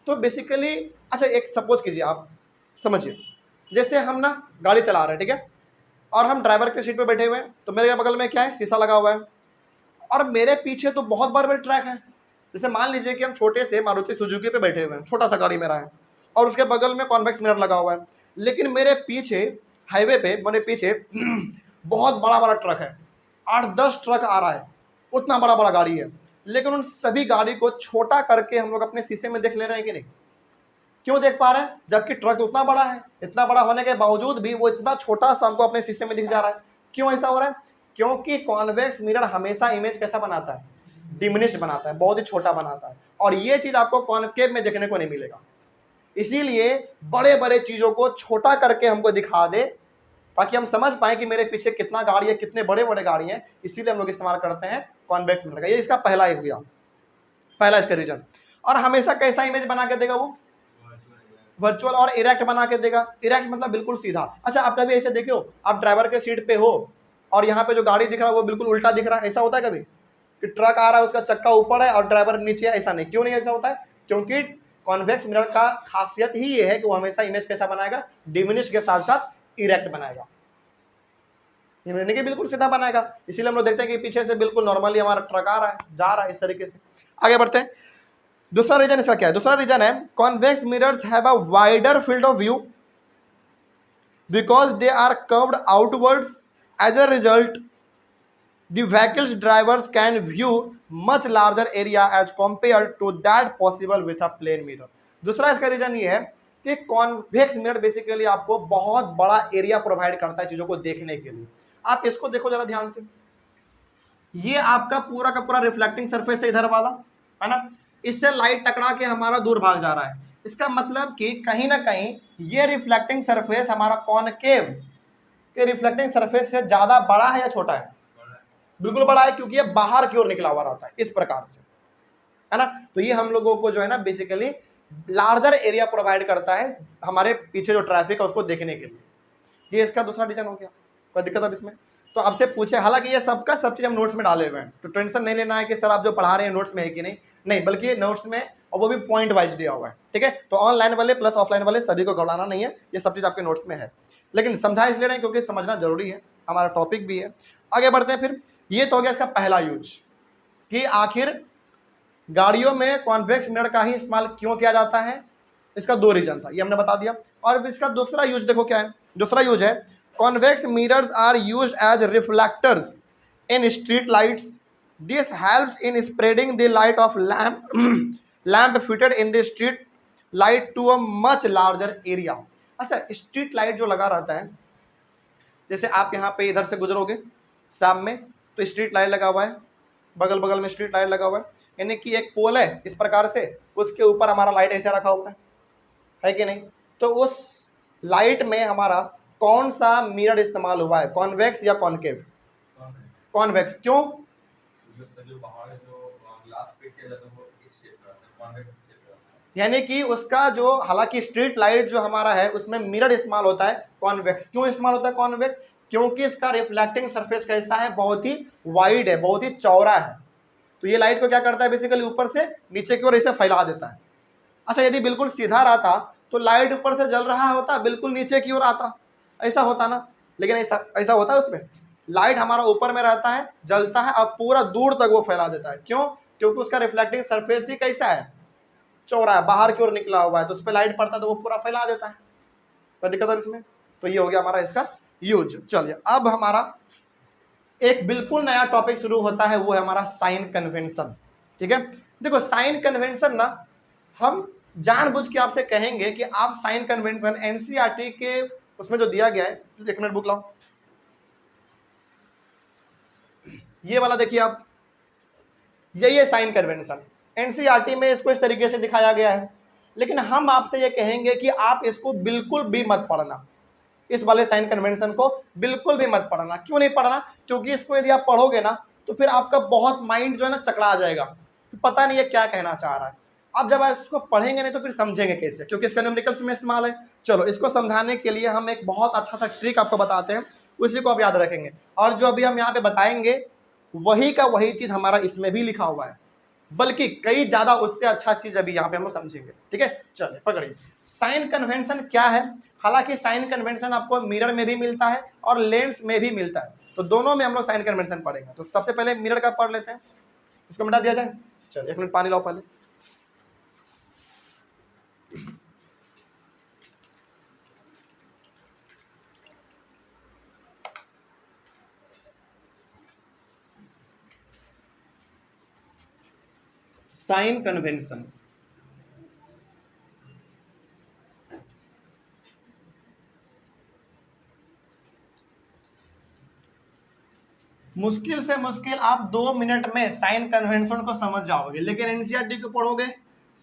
तो बेसिकली अच्छा, एक सपोज कीजिए, आप समझिए, जैसे हम ना गाड़ी चला रहे हैं, ठीक है, और हम ड्राइवर के सीट पे बैठे हुए हैं, तो मेरे बगल में क्या है, शीशा लगा हुआ है, और मेरे पीछे तो बहुत बड़े बड़े ट्रैक है। जैसे मान लीजिए कि हम छोटे से मारुति सुजुकी पे बैठे हुए हैं, छोटा सा गाड़ी मेरा है, और उसके बगल में कॉन्वेक्स मिरर लगा हुआ है, लेकिन मेरे पीछे हाईवे पे मेरे पीछे बहुत बड़ा बड़ा ट्रक है, 8-10 ट्रक आ रहा है, उतना बड़ा बड़ा गाड़ी है, लेकिन उन सभी गाड़ी को छोटा करके हम लोग अपने शीशे में देख ले रहे हैं कि नहीं? क्यों देख पा रहे हैं? जबकि ट्रक उतना बड़ा है, इतना बड़ा होने के बावजूद भी वो इतना छोटा सा हमको अपने शीशे में दिख जा रहा है। क्यों ऐसा हो रहा है? क्योंकि कॉन्वेक्स मिरर हमेशा इमेज कैसा बनाता है? डिमिनिश बनाता है, बहुत ही छोटा बनाता है, और ये चीज आपको कॉन्केव में देखने को नहीं मिलेगा। इसीलिए बड़े बड़े चीजों को छोटा करके हमको दिखा दे, ताकि हम समझ पाए कि मेरे पीछे कितना गाड़ी है, कितने बड़े बड़े गाड़ी हैं। इसीलिए हम लोग इस्तेमाल करते हैं कॉन्वेक्स मिरर का। ये इसका पहला एक हुआ, पहला इसका रीजन। और हमेशा कैसा इमेज बना के देगा वो? वर्चुअल और इरेक्ट बना के देगा। इरेक्ट मतलब बिल्कुल सीधा। अच्छा, आप कभी ऐसे देखे हो, आप ड्राइवर के सीट पे हो और यहाँ पे जो गाड़ी दिख रहा है वो बिल्कुल उल्टा दिख रहा है, ऐसा होता है कभी कि ट्रक आ रहा है, उसका चक्का ऊपर है और ड्राइवर नीचे है? ऐसा नहीं। क्यों नहीं ऐसा होता है? क्योंकि कॉन्वेक्स मिरर का खासियत ही ये है कि वो हमेशा इमेज कैसा बनाएगा? डिमिनिश के साथ साथ इरेक्ट बनाएगा, यानी कि बिल्कुल सीधा बनाएगा। इसीलिए हम लोग देखते हैं कि पीछे से बिल्कुल नॉर्मली हमारा ट्रक आ रहा है, जा रहा है, इस तरीके से। आगे बढ़ते हैं। दूसरा रीजन इसका क्या है? दूसरा रीजन है convex mirrors have a wider field of view because they are curved outwards. As a result the vehicle's drivers can view much larger area as compared to that possible with a plane mirror। दूसरा इसका reason ये है कि convex mirror basically आपको बहुत बड़ा area provide करता है चीजों को देखने के लिए। आप इसको देखो जरा ध्यान से, ये आपका पूरा का पूरा रिफ्लेक्टिंग सरफेस है इधर वाला, है ना? इससे लाइट टकरा के हमारा दूर भाग जा रहा है। इसका मतलब कि कहीं ना कहीं ये रिफ्लेक्टिंग सरफेस हमारा कॉनकेव के रिफ्लेक्टिंग सरफेस से ज्यादा बड़ा है या छोटा है? बिल्कुल बड़ा है, क्योंकि ये बाहर की ओर निकला हुआ रहता है इस प्रकार से, है ना? तो ये हम लोगों को जो है ना बेसिकली लार्जर एरिया प्रोवाइड करता है हमारे पीछे जो ट्रैफिक है उसको देखने के लिए। ये इसका दूसरा रीजन हो गया। कोई दिक्कत अब इसमें? तो आपसे पूछे, हालांकि ये सबका सब चीज हम नोट्स में डाले हुए हैं, तो टेंशन नहीं लेना है कि सर आप जो पढ़ा रहे हैं नोट्स में है कि नहीं, बल्कि नोट्स में, और वो भी पॉइंट वाइज दिया हुआ है, ठीक है? तो ऑनलाइन वाले प्लस ऑफलाइन वाले सभी को घबराना नहीं है, ये सब चीज आपके नोट्स में है, लेकिन समझा इसलिए नहीं क्योंकि समझना जरूरी है, हमारा टॉपिक भी है। आगे बढ़ते हैं। फिर ये तो हो गया इसका पहला यूज कि आखिर गाड़ियों में कॉन्वेक्स मिरर का ही इस्तेमाल क्यों किया जाता है। इसका दो रीजन था, ये हमने बता दिया। और इसका दूसरा यूज देखो क्या है। दूसरा यूज है convex mirrors are used as reflectors in street lights. This helps in spreading the light of lamp fitted in the street light to a much larger area. अच्छा, स्ट्रीट लाइट जो लगा रहता है, जैसे आप यहाँ पे इधर से गुजरोगे शाम में तो स्ट्रीट लाइट लगा हुआ है, बगल बगल में स्ट्रीट लाइट लगा हुआ है, यानी कि एक पोल है इस प्रकार से, उसके ऊपर हमारा लाइट ऐसे रखा हुआ है कि नहीं? तो उस लाइट में हमारा कौन सा मिरर इस्तेमाल हुआ है, कॉन्वेक्स या कॉनकेव? कॉन्वेक्स। क्यों? यानी कि उसका जो, हालांकि स्ट्रीट लाइट जो हमारा है उसमें मिरर इस्तेमाल होता है कॉन्वेक्स। क्यों इस्तेमाल होता है कॉन्वेक्स? क्योंकि इसका रिफ्लेक्टिंग सरफेस कैसा है? बहुत ही वाइड है, बहुत ही चौड़ा है। तो ये लाइट को क्या करता है बेसिकली, ऊपर से नीचे की ओर ऐसे फैला देता है। अच्छा, यदि बिल्कुल सीधा रहता तो लाइट ऊपर से जल रहा होता, बिल्कुल नीचे की ओर आता, ऐसा होता ना? लेकिन ऐसा होता है उसमें, लाइट हमारा ऊपर में रहता है, जलता है और पूरा दूर तक वो फैला देता है। क्यों? क्योंकि उसका रिफ्लेक्टिंग सरफेस ही कैसा है? चौड़ा है, बाहर की ओर निकला हुआ है, तो उस पर लाइट पड़ता है तो वो पूरा फैला देता है। कोई दिक्कत है इसमें? तो ये हो गया हमारा इसका यूज। चलिए, अब हमारा एक बिल्कुल नया टॉपिक शुरू होता है, वो है हमारा साइन कन्वेंशन। ठीक है, देखो साइन कन्वेंशन ना, हम जानबूझ के आपसे कहेंगे कि आप साइन कन्वेंशन एनसीईआरटी के उसमें जो दिया गया है, एक मिनट बुक लाओ, ये वाला देखिए आप, यही है साइन कन्वेंशन। एनसीईआरटी में इसको इस तरीके से दिखाया गया है, लेकिन हम आपसे ये कहेंगे कि आप इसको बिल्कुल भी मत पढ़ना, इस वाले साइन कन्वेंशन को बिल्कुल भी मत पढ़ना। क्यों नहीं पढ़ना? क्योंकि इसको यदि आप पढ़ोगे ना तो फिर आपका बहुत माइंड जो है ना चकरा जाएगा, पता नहीं ये क्या कहना चाह रहा है। आप जब इसको पढ़ेंगे नहीं तो फिर समझेंगे कैसे, क्योंकि इसका न्यूमेरिकल्स में इस्तेमाल है। चलो, इसको समझाने के लिए हम एक बहुत अच्छा सा ट्रिक आपको बताते हैं, उसी को आप याद रखेंगे, और जो अभी हम यहाँ पे बताएंगे वही का वही चीज हमारा इसमें भी लिखा हुआ है, बल्कि कई ज्यादा उससे अच्छा चीज अभी यहाँ पे हम लोग समझेंगे। ठीक है, चलिए पकड़िए। साइन कन्वेंशन क्या है? हालांकि साइन कन्वेंशन आपको मिरर में भी मिलता है और लेंस में भी मिलता है, तो दोनों में हम लोग साइन कन्वेंशन पढ़ेंगे। तो सबसे पहले मिरर का पढ़ लेते हैं, इसको मिटा दिया जाए। चलिए, एक मिनट पानी लाओ पहले। Sign convention. मुश्किल से मुश्किल आप 2 मिनट में साइन कन्वेंशन को समझ जाओगे, लेकिन एनसीईआरटी को पढ़ोगे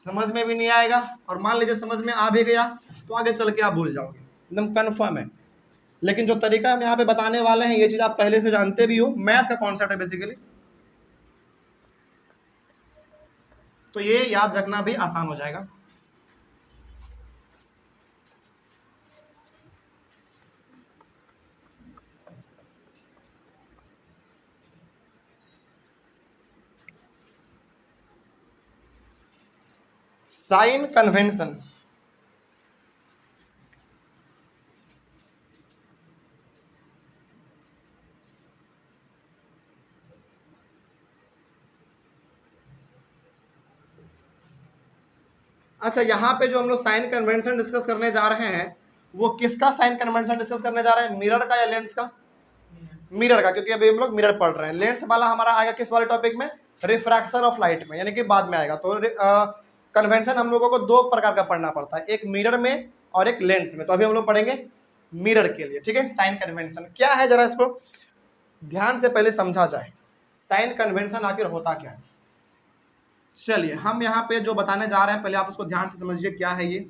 समझ में भी नहीं आएगा, और मान लीजिए समझ में आ भी गया तो आगे चल के आप भूल जाओगे, एकदम कन्फर्म है। लेकिन जो तरीका हम यहाँ पे बताने वाले हैं ये चीज़ आप पहले से जानते भी हो, मैथ का कॉन्सेप्ट है बेसिकली, तो ये याद रखना भी आसान हो जाएगा। साइन कन्वेंशन, अच्छा यहाँ पे जो हम लोग साइन कन्वेंशन डिस्कस करने जा रहे हैं वो किसका साइन कन्वेंशन डिस्कस करने जा रहे हैं, मिरर का या लेंस का? मिरर का, क्योंकि अभी हम लोग मिरर पढ़ रहे हैं। लेंस वाला हमारा आएगा किस वाले टॉपिक में, रिफ्रैक्शन ऑफ लाइट में, यानी कि बाद में आएगा। तो कन्वेंशन हम लोगों को 2 प्रकार का पढ़ना पड़ता है, एक मिरर में और एक लेंस में। तो अभी हम लोग पढ़ेंगे मिरर के लिए, ठीक है। साइन कन्वेंशन क्या है जरा इसको ध्यान से पहले समझा जाए, साइन कन्वेंशन आखिर होता क्या है। चलिए हम यहाँ पे जो बताने जा रहे हैं पहले आप उसको ध्यान से समझिए क्या है ये।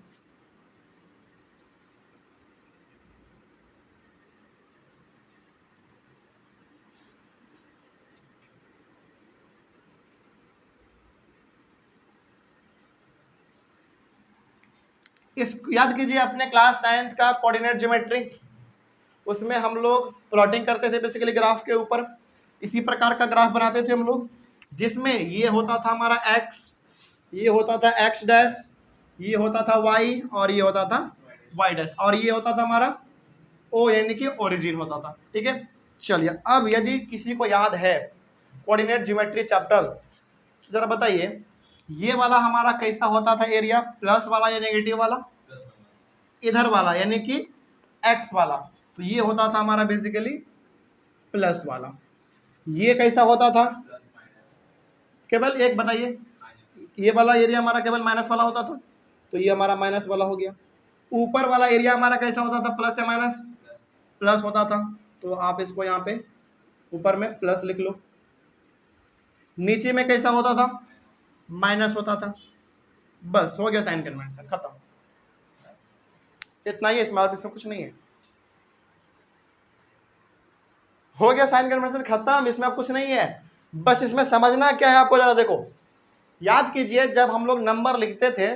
इस याद कीजिए अपने क्लास 9th का कोऑर्डिनेट ज्योमेट्री, उसमें हम लोग प्लॉटिंग करते थे बेसिकली ग्राफ के ऊपर। इसी प्रकार का ग्राफ बनाते थे हम लोग, जिसमें ये होता था हमारा x, ये होता था x डैश, ये होता था y और ये होता था y डैश, और ये होता था हमारा o यानी कि ओरिजिन होता था, ठीक है। चलिए अब यदि किसी को याद है कोऑर्डिनेट ज्योमेट्री चैप्टर, जरा बताइए ये वाला हमारा कैसा होता था एरिया, प्लस वाला या नेगेटिव वाला? इधर वाला यानी कि x वाला, तो ये होता था हमारा बेसिकली प्लस वाला। ये कैसा होता था, केवल एक बताइए, ये वाला एरिया हमारा केवल माइनस वाला होता था, तो ये हमारा माइनस वाला हो गया। ऊपर वाला एरिया हमारा कैसा होता था, प्लस या माइनस? प्लस होता था, तो आप इसको यहाँ पे ऊपर में प्लस लिख लो। नीचे में कैसा होता था, माइनस होता था। बस हो गया साइन कन्वेंशन खत्म, इतना ही है इसमें, और इसमें कुछ नहीं है। हो गया साइन कन्वेंशन खत्म, इसमें अब कुछ नहीं है। बस इसमें समझना क्या है आपको, जरा देखो याद कीजिए, जब हम लोग नंबर लिखते थे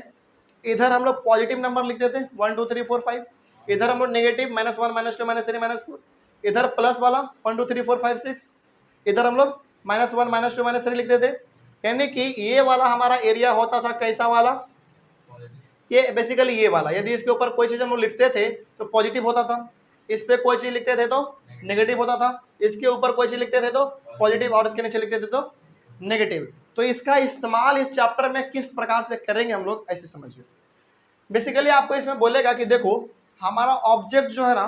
इधर हम लोग पॉजिटिव नंबर लिखते थे 1 2 3 4 5, इधर हम लोग नेगेटिव -1 -2 -3 -4, इधर प्लस वाला 1 2 3 4 5 6, इधर हम लोग -1 -2 -3 लिखते थे। यानी कि ये वाला हमारा एरिया होता था कैसा वाला, ये बेसिकली ये वाला। यदि इसके ऊपर कोई चीज हम लोग लिखते थे तो पॉजिटिव होता था, इस पे कोई चीज लिखते थे तो नेगेटिव होता था, इसके ऊपर कोई चीज लिखते थे तो पॉजिटिव और इसके नीचे लिखते थे तो नेगेटिव। तो इसका इस्तेमाल इस चैप्टर में किस प्रकार से करेंगे हम लोग, ऐसे समझिए। बेसिकली आपको इसमें बोलेगा कि देखो हमारा ऑब्जेक्ट जो है ना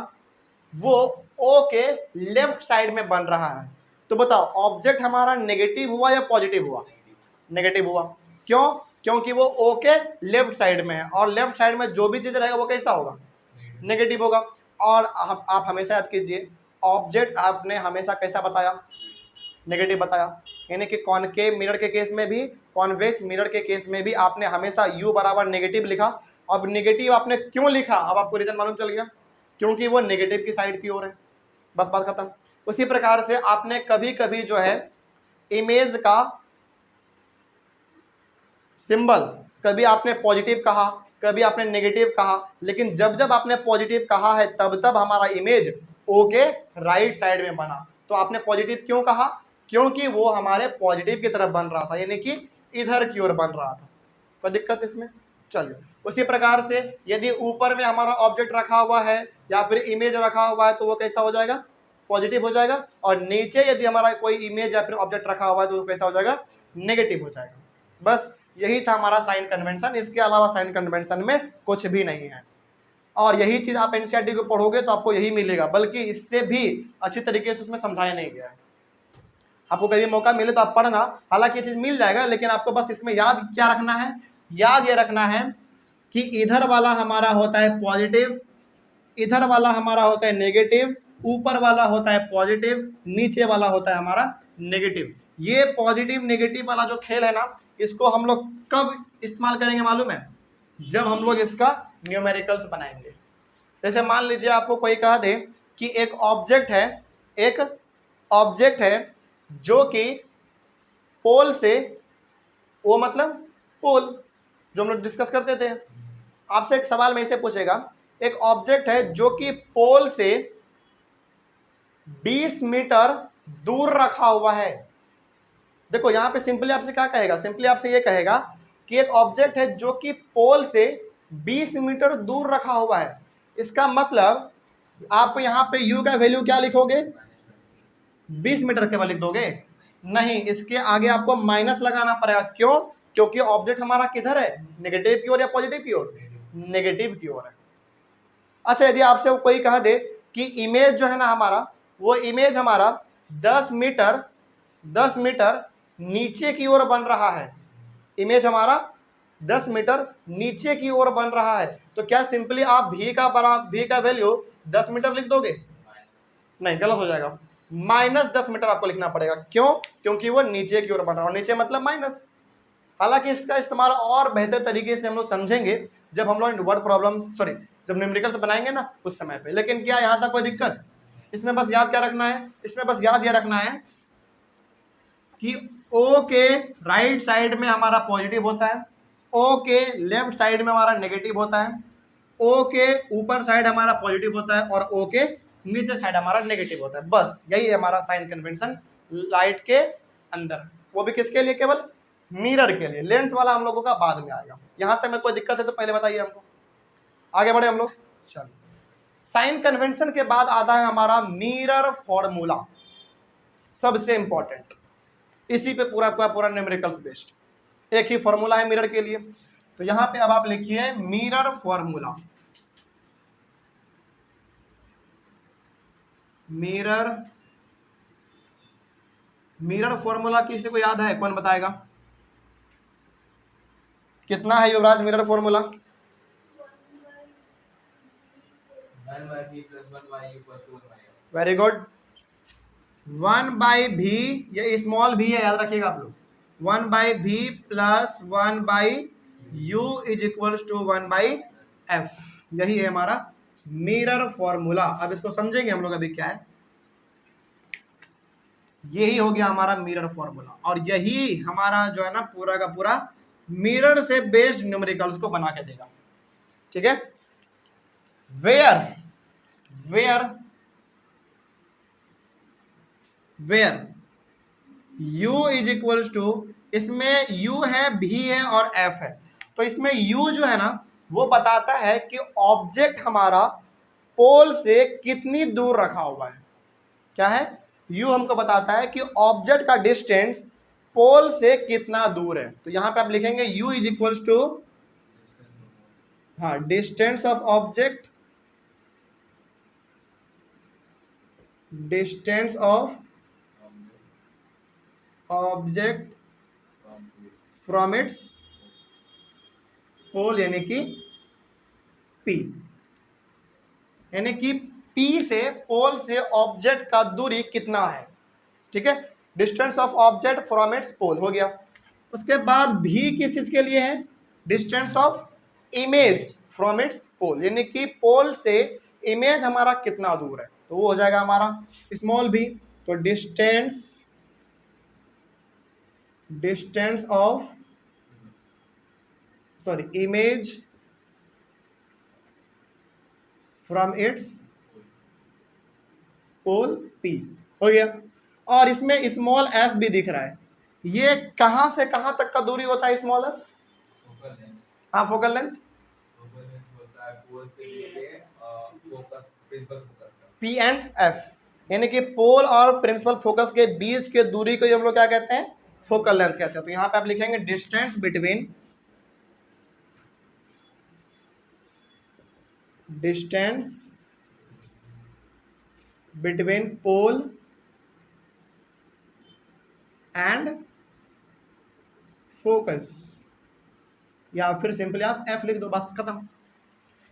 वो ओ के लेफ्ट साइड में बन रहा है, तो बताओ ऑब्जेक्ट हमारा नेगेटिव हुआ या पॉजिटिव हुआ? नेगेटिव हुआ। क्यों? क्योंकि वो ओ के लेफ्ट साइड में है, और लेफ्ट साइड में जो भी चीज रहेगा वो कैसा होगा, नेगेटिव होगा। और आप हमेशा याद कीजिए ऑब्जेक्ट आपने हमेशा कैसा बताया, नेगेटिव बताया। यानी कि कॉनकेव मिरर के केस में भी, कॉन्वेक्स मिरर के केस में भी आपने हमेशा u बराबर नेगेटिव लिखा। अब नेगेटिव आपने क्यों लिखा, अब आपको रीजन मालूम चल गया, क्योंकि वो नेगेटिव की साइड की ओर है, बस बात खत्म। उसी प्रकार से आपने कभी कभी जो है इमेज का सिंबल कभी आपने पॉजिटिव कहा, कभी आपने नेगेटिव कहा, लेकिन जब जब आपने पॉजिटिव कहा है तब तब हमारा इमेज ओ के राइट साइड में बना। तो आपने पॉजिटिव क्यों कहा, क्योंकि वो हमारे पॉजिटिव की तरफ बन रहा था, यानी कि इधर की ओर बन रहा था। कोई दिक्कत इसमें? चलिए उसी प्रकार से यदि ऊपर में हमारा ऑब्जेक्ट रखा हुआ है या फिर इमेज रखा हुआ है तो वो कैसा हो जाएगा, पॉजिटिव हो जाएगा। और नीचे यदि हमारा कोई इमेज या फिर ऑब्जेक्ट रखा हुआ है तो वो कैसा हो जाएगा, नेगेटिव हो जाएगा। बस यही था हमारा साइन कन्वेंशन, इसके अलावा साइन कन्वेंशन में कुछ भी नहीं है। और यही चीज आप एनसीईआरटी को पढ़ोगे तो आपको यही मिलेगा, बल्कि इससे भी अच्छी तरीके से उसमें समझाया नहीं गया है। आपको कभी मौका मिले तो आप पढ़ना, हालांकि ये चीज़ मिल जाएगा, लेकिन आपको बस इसमें याद क्या रखना है, याद ये रखना है कि इधर वाला हमारा होता है पॉजिटिव, इधर वाला हमारा होता है नेगेटिव, ऊपर वाला होता है पॉजिटिव, नीचे वाला होता है हमारा नेगेटिव। ये पॉजिटिव नेगेटिव वाला जो खेल है ना, इसको हम लोग कब इस्तेमाल करेंगे मालूम है? जब हम लोग इसका न्यूमेरिकल्स बनाएंगे। जैसे मान लीजिए आपको कोई कह दे कि एक ऑब्जेक्ट है, एक ऑब्जेक्ट है जो कि पोल से, वो मतलब पोल जो हम लोग डिस्कस करते थे, आपसे एक सवाल में इसे पूछेगा, एक ऑब्जेक्ट है जो कि पोल से 20 मीटर दूर रखा हुआ है। देखो यहां पे सिंपली आपसे क्या कहेगा, सिंपली आपसे ये कहेगा कि एक ऑब्जेक्ट है जो कि पोल से 20 मीटर दूर रखा हुआ है। इसका मतलब आप यहां पे u का वैल्यू क्या लिखोगे, 20 मीटर केवल लिख दोगे? नहीं, इसके आगे आपको माइनस लगाना पड़ेगा। क्यों? क्योंकि ऑब्जेक्ट हमारा किधर है, नेगेटिव की ओर या पॉजिटिव की ओर? नेगेटिव की ओर है। अच्छा, यदि आपसे कोई कह दे कि इमेज जो है ना हमारा, वो इमेज हमारा 10 मीटर नीचे की ओर बन रहा है, इमेज हमारा 10 मीटर नीचे की ओर बन रहा है, तो क्या सिंपली आप v का वैल्यू 10 मीटर लिख दोगे? नहीं, गलत हो जाएगा। -10 मीटर आपको लिखना पड़ेगा। क्यों? क्योंकि वो नीचे की ओर बन रहा है, नीचे मतलब माइनस। हालांकि इसका इस्तेमाल और बेहतर तरीके से हम लोग समझेंगे जब हम लोग वर्ड प्रॉब्लम जब न्यूमेरिकल्स बनाएंगे ना उस समय पे। लेकिन क्या यहाँ तक कोई दिक्कत? इसमें बस याद क्या रखना है, इसमें बस याद ये रखना है कि O के राइट साइड में हमारा पॉजिटिव होता है, O के लेफ्ट साइड में हमारा नेगेटिव होता है, O के ऊपर साइड हमारा पॉजिटिव होता है और O के नीचे साइड हमारा नेगेटिव होता है। बस यही है हमारा साइन कन्वेंशन लाइट के अंदर, वो भी किसके लिए? केवल मिरर के लिए। लेंस वाला हम लोगों का बाद में आएगा। यहां तक में कोई दिक्कत है तो पहले बताइए हमको, आगे बढ़े हम लोग। चलो, साइन कन्वेंशन के बाद आता है हमारा मिरर फॉर्मूला, सबसे इंपॉर्टेंट। इसी पे पूरा न्यूमेरिकल्स बेस्ड। एक ही फॉर्मूला है मिरर के लिए, तो यहां पे अब आप लिखिए मिरर फॉर्मूला। मिरर फॉर्मूला किसी को याद है? कौन बताएगा? कितना है युवराज mirror formula? Very good. 1/v, ये स्मॉल v है, याद रखिएगा आप लोग। 1/v plus 1/u is equals to 1/f। यही है हमारा मिरर फॉर्मूला। अब इसको समझेंगे हम लोग अभी क्या है। यही हो गया हमारा मिरर फॉर्मूला, और यही हमारा जो है ना पूरा का पूरा मिरर से बेस्ड न्यूमेरिकल्स को बना के देगा। ठीक है। Where u is equals to, इसमें u है, v है और f है, तो इसमें u जो है ना वो बताता है कि ऑब्जेक्ट हमारा पोल से कितनी दूर रखा हुआ है। क्या है? u हमको बताता है कि ऑब्जेक्ट का डिस्टेंस पोल से कितना दूर है। तो यहां पे आप लिखेंगे u इज इक्वल्स टू, हाँ, distance of object, distance of object from its pole, यानी कि P, यानी कि P से पोल से ऑब्जेक्ट का दूरी कितना है। ठीक है, distance of object from its pole हो गया। उसके बाद V किस चीज के लिए है? Distance of image from its pole, यानी कि पोल से इमेज हमारा कितना दूर है, तो वो हो जाएगा हमारा स्मॉल v। तो distance of image from its pole P हो गया। और इसमें स्मॉल f भी दिख रहा है। ये कहां से कहां तक का दूरी होता है स्मॉल f? हाँ, focal length P and F, यानी कि पोल और प्रिंसिपल फोकस के बीच के दूरी को हम लोग क्या कहते हैं? फोकल लेंथ कहते हैं। तो यहां पे आप लिखेंगे distance between pole and focus, या फिर सिंपली आप एफ लिख दो, बस खत्म।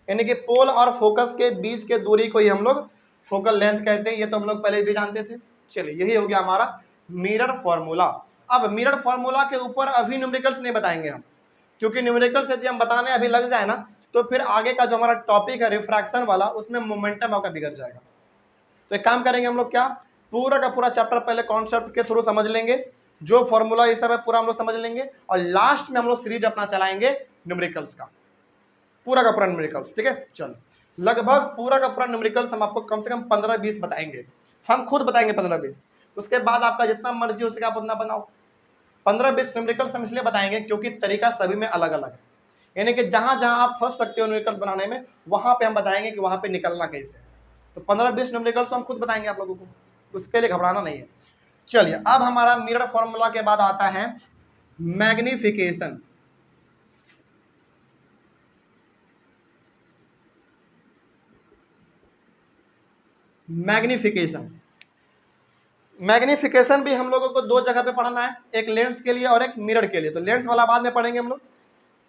यानी कि पोल और फोकस के बीच के दूरी को ही हम लोग फोकल लेंथ कहते हैं। ये तो हम लोग पहले भी जानते थे। चलिए, यही हो गया हमारा मिरर फॉर्मूला। अब मिरर फॉर्मूला के ऊपर अभी न्यूमेरिकल्स नहीं बताएंगे हम, क्योंकि न्यूमेरिकल्स यदि हम बताने अभी लग जाए ना, तो फिर आगे का जो हमारा टॉपिक है रिफ्रैक्शन वाला, उसमें मोमेंटम आपका बिगड़ जाएगा। तो एक काम करेंगे हम लोग, क्या पूरा का पूरा चैप्टर पहले कॉन्सेप्ट के थ्रू समझ लेंगे, जो फॉर्मूला ये सब है पूरा हम लोग समझ लेंगे, और लास्ट में हम लोग सीरीज अपना चलाएंगे न्यूमेरिकल्स का, पूरा का पूरा न्यूमेरिकल्स। ठीक है, चलो, लगभग पूरा का पूरा न्यूमेरिकल्स हम आपको कम से कम 15-20 बताएंगे, हम खुद बताएंगे 15-20। उसके बाद आपका जितना मर्जी हो सके आप उतना बनाओ। 15-20 न्यूमेरिकल्स हम इसलिए बताएंगे क्योंकि तरीका सभी में अलग अलग है, यानी कि जहां जहां आप फंस सकते हो न्यूमेरिकल्स बनाने में, वहां पे हम बताएंगे कि वहां पे निकलना कैसे है। तो 15-20 न्यूमेरिकल्स हम खुद बताएंगे आप लोगों को, उसके लिए घबराना नहीं है। चलिए, अब हमारा मिरर फॉर्मूला के बाद आता है मैग्निफिकेशन। मैग्निफिकेशन मैग्निफिकेशन भी हम लोगों को दो जगह पे पढ़ना है, एक लेंस के लिए और एक मिरर के लिए। तो लेंस वाला बाद में पढ़ेंगे हम लोग,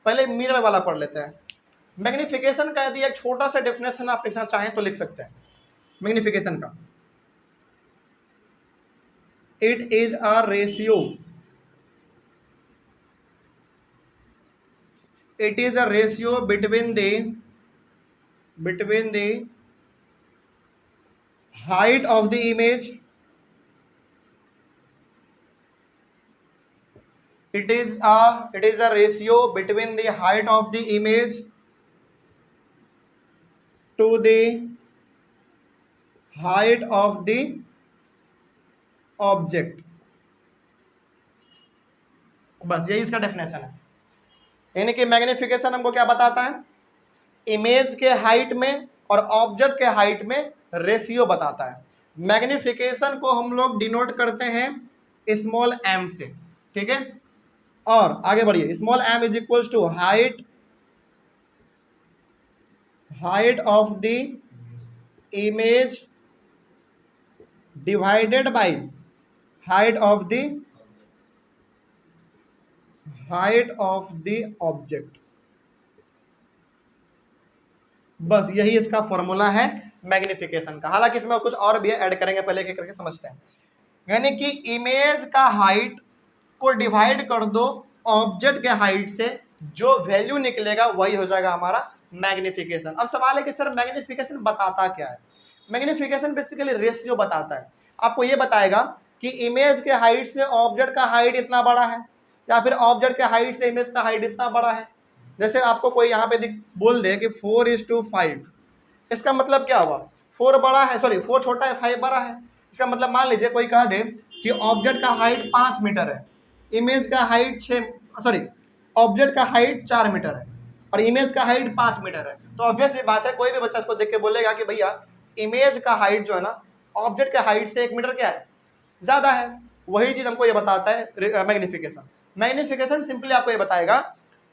पहले मिरर वाला पढ़ लेते हैं। मैग्निफिकेशन का यदि एक छोटा सा डेफिनेशन आप लिखना चाहें तो लिख सकते हैं मैग्निफिकेशन का। It is a ratio, it is a ratio between the height of the image, it is a ratio between the height of the image to the height of the object। बस यही इसका definition है। यानी कि magnification हमको क्या बताता है, इमेज के हाइट में और ऑब्जेक्ट के हाइट में रेशियो बताता है। मैग्निफिकेशन को हम लोग डिनोट करते हैं स्मॉल एम से, ठीक है। और आगे बढ़िए, small M is equals to height of the image divided by height of the object. बस यही इसका फॉर्मूला है मैग्निफिकेशन का। हालांकि इसमें कुछ और भी ऐड करेंगे, पहले एक करके समझते हैं। यानी कि इमेज का हाइट को डिवाइड कर दो ऑब्जेक्ट के हाइट से, जो वैल्यू निकलेगा वही हो जाएगा हमारा मैग्निफिकेशन। अब सवाल है कि सर मैग्निफिकेशन बताता क्या है। मैग्निफिकेशन बेसिकली रेशियो बताता है। आपको ये बताएगा कि इमेज के हाइट से ऑब्जेक्ट का हाइट इतना बड़ा है, या फिर ऑब्जेक्ट के हाइट से इमेज का हाइट इतना बड़ा है। जैसे आपको कोई यहाँ पे बोल दे कि 4:5, इसका मतलब क्या हुआ, 4 बड़ा है, सॉरी 4 छोटा है, 5 बड़ा है। इसका मतलब मान लीजिए कोई कह दे कि ऑब्जेक्ट का हाइट 5 मीटर है, इमेज का हाइट ऑब्जेक्ट का हाइट 4 मीटर है और इमेज का हाइट 5 मीटर है। तो ऑब्वियस ये बात है, कोई भी बच्चा इसको देख के बोलेगा कि भैया इमेज का हाइट जो है ना ऑब्जेक्ट के हाइट से 1 मीटर क्या है, ज़्यादा है। वही चीज़ हमको ये बताता है मैग्निफिकेशन। मैग्निफिकेशन सिंपली आपको ये बताएगा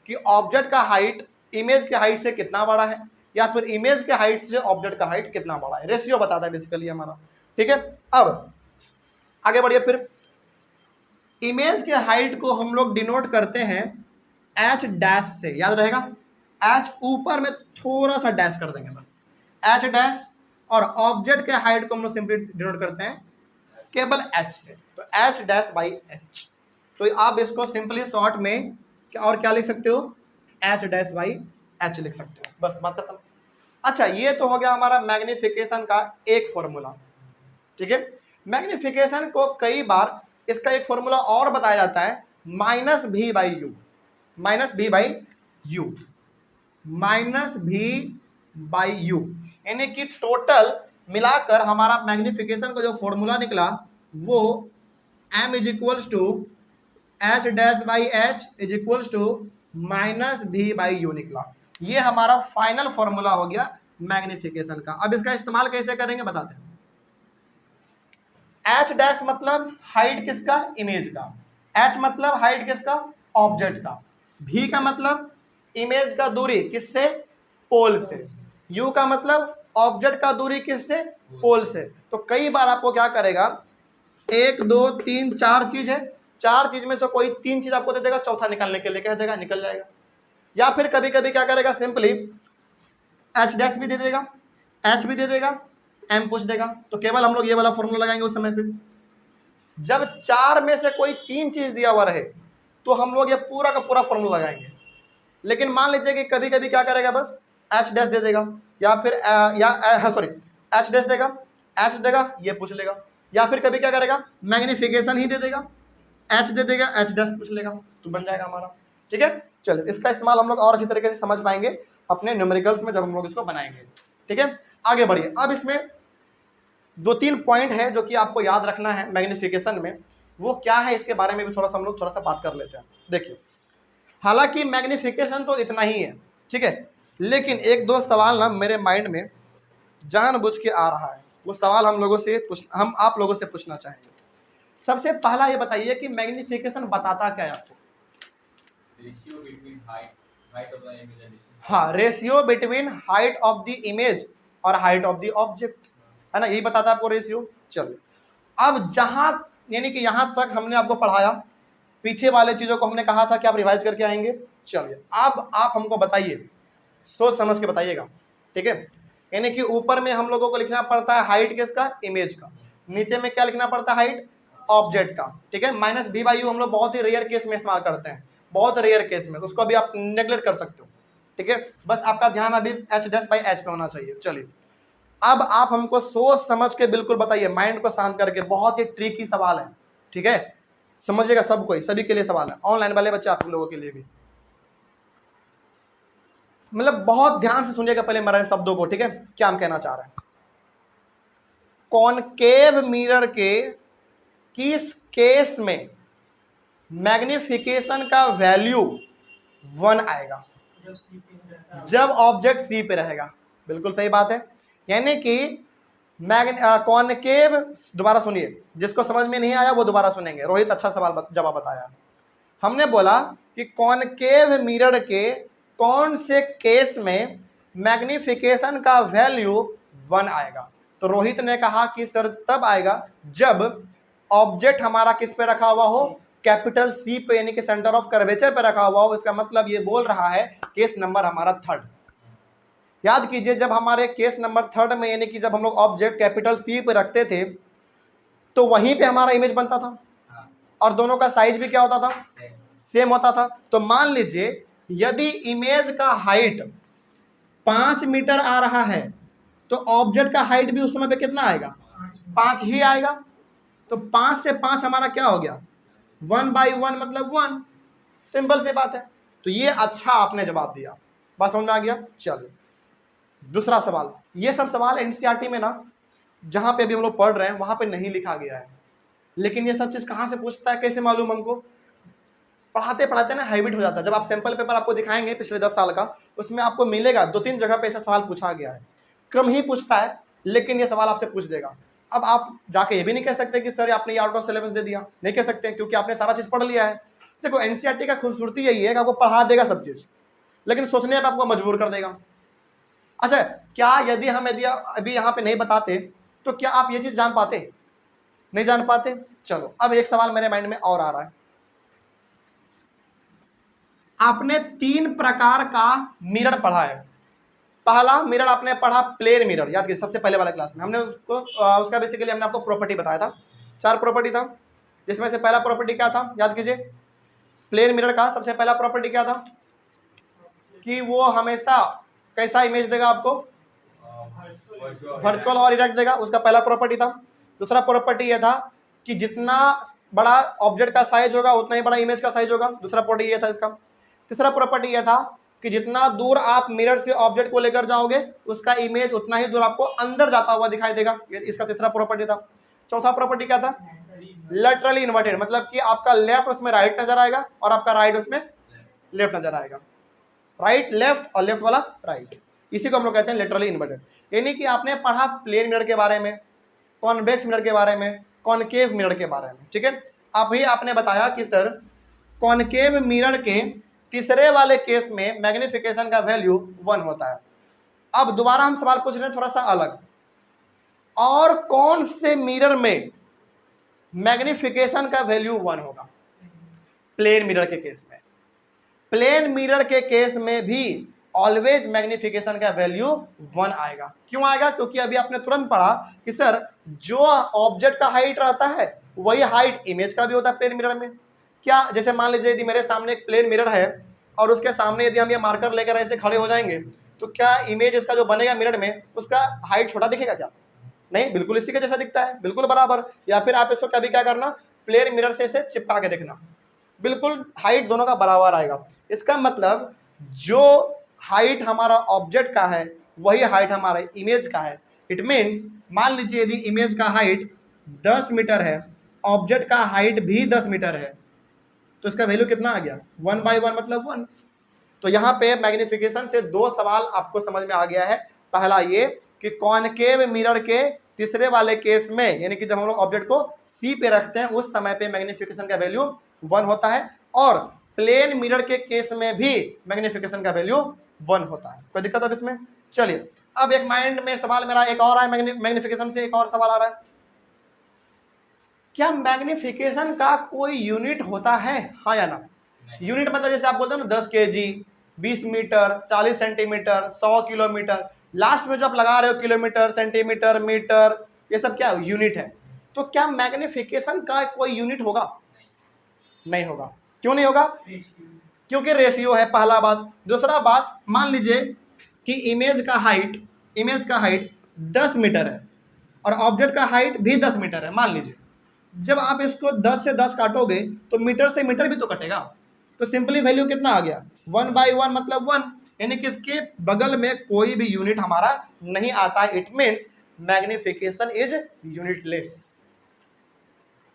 कि ऑब्जेक्ट का हाइट इमेज के हाइट से कितना बड़ा है, या फिर इमेज के हाइट से ऑब्जेक्ट का हाइट कितना बड़ा है। रेशियो बताता है बेसिकली हमारा, ठीक है। अब आगे बढ़िए, फिर इमेज के हाइट को हम लोग डिनोट करते हैं एच डैश से, याद रहेगा। एच ऊपर में थोड़ा सा डैश कर देंगे, बस एच डैश। और ऑब्जेक्ट के हाइट को हम लोग सिंपली डिनोट करते हैं केवल एच से, तो एच डैश बाई एच। तो आप इसको सिंपली शॉर्ट में क्या लिख सकते हो, एच डैश बाई एच लिख सकते हो, बस बात खत्म। अच्छा, ये तो हो गया हमारा मैग्निफिकेशन का एक फॉर्मूला, ठीक है। मैग्निफिकेशन को कई बार इसका एक फॉर्मूला और बताया जाता है, माइनस भी बाई यू। यानी कि टोटल मिलाकर हमारा मैग्निफिकेशन का जो फॉर्मूला निकला वो m is equals to H dash by H is equals to minus V by U निकला। ये हमारा फाइनल फॉर्मूला हो गया मैग्निफिकेशन का। अब इसका इस्तेमाल कैसे करेंगे बताते हैं। एच डैश मतलब हाइट किसका, इमेज का। एच मतलब हाइट किसका, ऑब्जेक्ट का। भी का मतलब इमेज का दूरी किससे, पोल से। यू का मतलब ऑब्जेक्ट का दूरी किससे, पोल से। तो कई बार आपको क्या करेगा, 1 2 3 4 चीज है, चार चीज में से कोई तीन चीज आपको दे देगा, चौथा निकालने के लिए कह देगा, निकल जाएगा। या फिर कभी कभी क्या करेगा, सिंपली एच डैश भी दे देगा, एच भी दे देगा, एम पूछ देगा, तो केवल हम लोग ये वाला फॉर्मूला लगाएंगे उस समय पे। जब चार में से कोई तीन चीज दिया हुआ रहे तो हम लोग ये पूरा का पूरा फॉर्मूला लगाएंगे। लेकिन मान लीजिए कि कभी कभी क्या करेगा, बस एच डैश दे देगा, या फिर एच डैश देगा, एच देगा, ये पूछ लेगा। या फिर कभी क्या करेगा, मैग्निफिकेशन ही दे देगा, एच दे देगा, एच डैश पूछ लेगा, तो बन जाएगा हमारा। ठीक है, चलिए इसका इस्तेमाल हम लोग और अच्छी तरीके से समझ पाएंगे अपने न्यूमेरिकल्स में जब हम लोग इसको बनाएंगे। ठीक है, आगे बढ़िए। अब इसमें दो तीन पॉइंट है जो कि आपको याद रखना है मैग्निफिकेशन में, वो क्या है इसके बारे में भी थोड़ा सा हम लोग थोड़ा सा बात कर लेते हैं। देखिए, हालांकि मैग्निफिकेशन तो इतना ही है, ठीक है, लेकिन एक दो सवाल ना मेरे माइंड में जानबूझ के आ रहा है, वो सवाल हम आप लोगों से पूछना चाहेंगे। सबसे पहला ये बताइए कि मैग्निफिकेशन बताता क्या है आपको? Ratio between height of the image and distance. हाँ, ratio between height of the image और हाइट ऑफ द ऑब्जेक्ट, है ना, यही बताता है आपको रेशियो। चलिए, अब जहां यानी कि यहां तक हमने आपको पढ़ाया, पीछे वाले चीजों को हमने कहा था कि आप रिवाइज करके आएंगे। चलिए, अब आप हमको बताइए, सोच समझ के बताइएगा, ठीक है। यानी कि ऊपर में हम लोगों को लिखना पड़ता है हाइट किसका, इमेज का, नीचे में क्या लिखना पड़ता है, हाइट ऑब्जेक्ट का, ठीक है। माइनस बी बाई यू हम लोग बहुत ही रेयर केस में इस्तेमाल करते हैं, बहुत रेयर केस में, उसको अभी आप नेग्लेक्ट कर सकते हो, ठीक है। बस आपका ध्यान अभी एच डैश बाई एच पे होना चाहिए। चलिए, अब आप हमको सोच समझ के बिल्कुल बताइए, माइंड को शांत करके, बहुत ही ट्रिकी सवाल है, ठीक है, समझिएगा, सब कोई, सभी के लिए सवाल है, ऑनलाइन वाले बच्चे आप लोगों के लिए भी, मतलब बहुत ध्यान से सुनिएगा पहले मेरे शब्दों को, ठीक है, क्या हम कहना चाह रहे हैं। कॉनकेव मिरर के किस केस में मैग्निफिकेशन का वैल्यू 1 आएगा? जब ऑब्जेक्ट सी पे रहेगा, बिल्कुल सही बात है। यानी कि कॉनकेव, दोबारा सुनिए, जिसको समझ में नहीं आया वो दोबारा सुनेंगे। रोहित अच्छा सवाल जवाब बताया। हमने बोला कि कॉनकेव मिरर के कौन से केस में मैग्निफिकेशन का वैल्यू 1 आएगा? तो रोहित ने कहा कि सर तब आएगा जब ऑब्जेक्ट हमारा किस पे रखा हुआ हो, कैपिटल सी पे, यानी कि सेंटर ऑफ कर्वेचर पे रखा हुआ हो। इसका मतलब ये बोल रहा है केस नंबर हमारा 3rd। याद कीजिए, जब हमारे केस नंबर 3rd में, यानी कि जब हम लोग ऑब्जेक्ट कैपिटल सी पे रखते थे तो वहीं पे हमारा इमेज बनता था, और दोनों का साइज भी क्या होता था, सेम होता था। तो मान लीजिए यदि इमेज का हाइट 5 मीटर आ रहा है तो ऑब्जेक्ट का हाइट भी उस समय पे कितना आएगा, 5 ही आएगा। तो 5 से 5 हमारा क्या हो गया, 1/1 मतलब 1। सिंपल सी बात है। तो ये अच्छा आपने जवाब दिया, बात समझ में आ गया। चलिए, दूसरा सवाल। ये सब सवाल एनसीईआरटी में ना, जहां पे अभी हम लोग पढ़ रहे हैं वहां पे नहीं लिखा गया है, लेकिन ये सब चीज कहां से पूछता है, कैसे मालूम हमको? पढ़ाते पढ़ाते ना हैबिट हो जाता है। जब आप सैंपल पेपर आपको दिखाएंगे पिछले 10 साल का, उसमें आपको मिलेगा 2-3 जगह पे ऐसा सवाल पूछा गया है। कम ही पूछता है, लेकिन ये सवाल आपसे पूछ देगा। अब आप जाके ये भी नहीं कह सकते कि सर आपने ये आउट ऑफ सिलेबस दे दिया, नहीं कह सकते, क्योंकि आपने सारा चीज पढ़ लिया है। देखो, एनसीईआरटी का खूबसूरती यही है कि आपको पढ़ा देगा सब चीज, लेकिन सोचने पर आपको मजबूर कर देगा। अच्छा, क्या यदि अभी यहाँ पे नहीं बताते तो क्या आप ये चीज जान पाते? नहीं जान पाते। चलो, अब एक सवाल मेरे माइंड में और आ रहा है। आपने 3 प्रकार का मिरर पढ़ा है। पहला मिरर आपने पढ़ा प्लेन मिरर, याद कीजिए, सबसे पहले वाले क्लास में हमने उसका बेसिकली हमने आपको प्रॉपर्टी बताया था। 4 प्रॉपर्टी था, जिसमें से पहला प्रॉपर्टी क्या था, याद कीजिए। प्लेन मिरर का सबसे पहला प्रॉपर्टी क्या था, कि वो हमेशा कैसा इमेज देगा आपको, वर्चुअल और इरेक्ट देगा, उसका पहला प्रॉपर्टी था। दूसरा प्रॉपर्टी यह था कि जितना बड़ा ऑब्जेक्ट का साइज होगा उतना ही बड़ा इमेज का साइज होगा, दूसरा प्रॉपर्टी यह था इसका। तीसरा प्रॉपर्टी यह था कि जितना दूर आप मिरर से ऑब्जेक्ट को लेकर जाओगे उसका इमेज उतना ही दूर आपको अंदर जाता हुआ दिखाई देगा, ये इसका तीसरा प्रॉपर्टी था। चौथा प्रॉपर्टी क्या था, लेटरली इन्वर्टेड, मतलब कि आपका लेफ्ट उसमें राइट नजर आएगा और आपका राइट उसमें लेफ्ट नजर आएगा, राइट लेफ्ट और लेफ्ट वाला राइट, इसी को हम लोग कहते हैं लेटरली इन्वर्टेड। यानी कि आपने पढ़ा प्लेन मिरर के बारे में, कॉन्वेक्स मिरर के बारे में, कॉनकेव मिरर के बारे में, ठीक है। अभी आपने बताया कि सर कॉनकेव मिरर के तीसरे वाले केस में मैग्निफिकेशन का वैल्यू 1 होता है। अब दोबारा हम सवाल पूछ रहे हैं थोड़ा सा अलग, और कौन से मिरर में मैग्निफिकेशन का वैल्यू 1 होगा? प्लेन मिरर के केस में। प्लेन मिरर के केस में भी ऑलवेज मैग्निफिकेशन का वैल्यू 1 आएगा। क्यों आएगा? क्योंकि अभी आपने तुरंत पढ़ा कि सर जो ऑब्जेक्ट का हाइट रहता है वही हाइट इमेज का भी होता है प्लेन मिरर में। क्या, जैसे मान लीजिए यदि मेरे सामने एक प्लेन मिरर है और उसके सामने यदि हम ये मार्कर लेकर ऐसे खड़े हो जाएंगे तो क्या इमेज इसका जो बनेगा मिरर में उसका हाइट छोटा दिखेगा क्या? नहीं, बिल्कुल इसी के जैसा दिखता है, बिल्कुल बराबर। या फिर आप इसको कभी क्या करना, प्लेन मिरर से इसे चिपका के देखना, बिल्कुल हाइट दोनों का बराबर आएगा। इसका मतलब जो हाइट हमारा ऑब्जेक्ट का है वही हाइट हमारे इमेज का है। इट मीन्स मान लीजिए यदि इमेज का हाइट 10 मीटर है, ऑब्जेक्ट का हाइट भी 10 मीटर है, तो इसका वैल्यू कितना आ गया? 1/1 मतलब 1। तो यहाँ पे मैग्निफिकेशन से दो सवाल आपको समझ में आ गया है। पहला ये कि कॉनकेव मिरर के तीसरे वाले केस में, यानी कि जब हम लोग ऑब्जेक्ट को सी पे रखते हैं उस समय पे मैग्निफिकेशन का वैल्यू 1 होता है, और प्लेन मिरर के केस में भी मैग्निफिकेशन का वैल्यू 1 होता है। कोई दिक्कत अब इसमें? चलिए, अब एक माइंड में सवाल मेरा एक और है, मैग्निफिकेशन से एक और सवाल आ रहा है, क्या मैग्निफिकेशन का कोई यूनिट होता है, हाँ या ना? यूनिट मतलब जैसे आप बोलते हैं ना 10 kg, 20 metre, 40 centimetre, 100 kilometre, last में जो आप लगा रहे हो किलोमीटर, सेंटीमीटर, मीटर, ये सब क्या यूनिट है। तो क्या मैग्निफिकेशन का कोई यूनिट होगा? नहीं होगा। क्यों नहीं होगा? क्योंकि रेशियो है, पहला बात। दूसरा बात, मान लीजिए कि इमेज का हाइट 10 मीटर है और ऑब्जेक्ट का हाइट भी 10 मीटर है। मान लीजिए जब आप इसको 10 से 10 काटोगे तो मीटर से मीटर भी तो कटेगा, तो सिंपली वैल्यू कितना आ गया? 1/1 मतलब 1, यानी कि इसके बगल में कोई भी यूनिट हमारा नहीं आता है। It means magnification is unitless.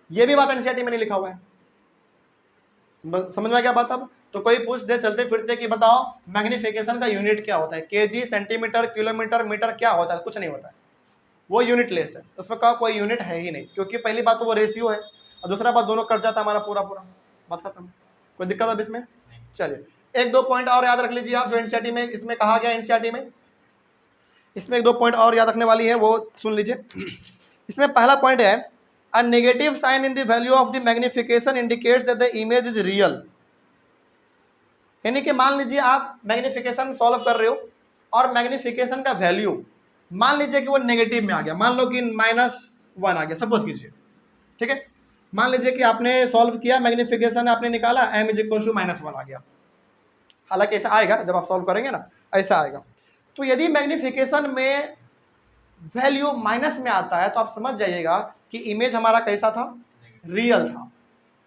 ये भी बात एनसीईआरटी में नहीं लिखा हुआ है। समझ में क्या बात? अब तो कोई पूछ दे चलते फिरते कि बताओ मैग्निफिकेशन का यूनिट क्या होता है, केजी, सेंटीमीटर, किलोमीटर, मीटर, क्या होता है? कुछ नहीं होता है, वो यूनिटलेस है। उसमें का कोई यूनिट है ही नहीं, क्योंकि पहली बात तो वो रेशियो है और दूसरा बात दोनों कट जाता हमारा पूरा, बात खत्म। कोई दिक्कत अब इसमें? चलिए, एक दो पॉइंट और याद रख लीजिए आप जो एनसीईआरटी में इसमें कहा गया। एनसीईआरटी में इसमें एक दो पॉइंट और याद रखने वाली है, वो सुन लीजिए। इसमें पहला पॉइंट है, a negative sign in the value of the magnification indicates that the image is real. यानी कि मान लीजिए आप मैग्निफिकेशन सॉल्व कर रहे हो और मैग्निफिकेशन का वैल्यू मान लीजिए कि वो नेगेटिव में आ गया, मान लो कि -1 आ गया, सपोज कीजिए, ठीक है। मान लीजिए कि आपने सॉल्व किया, मैग्निफिकेशन आपने निकाला, m = -1 आ गया। हालांकि ऐसा आएगा जब आप सॉल्व करेंगे ना, ऐसा आएगा। तो यदि मैग्निफिकेशन में वैल्यू माइनस में आता है तो आप समझ जाइएगा कि इमेज हमारा कैसा था? रियल था,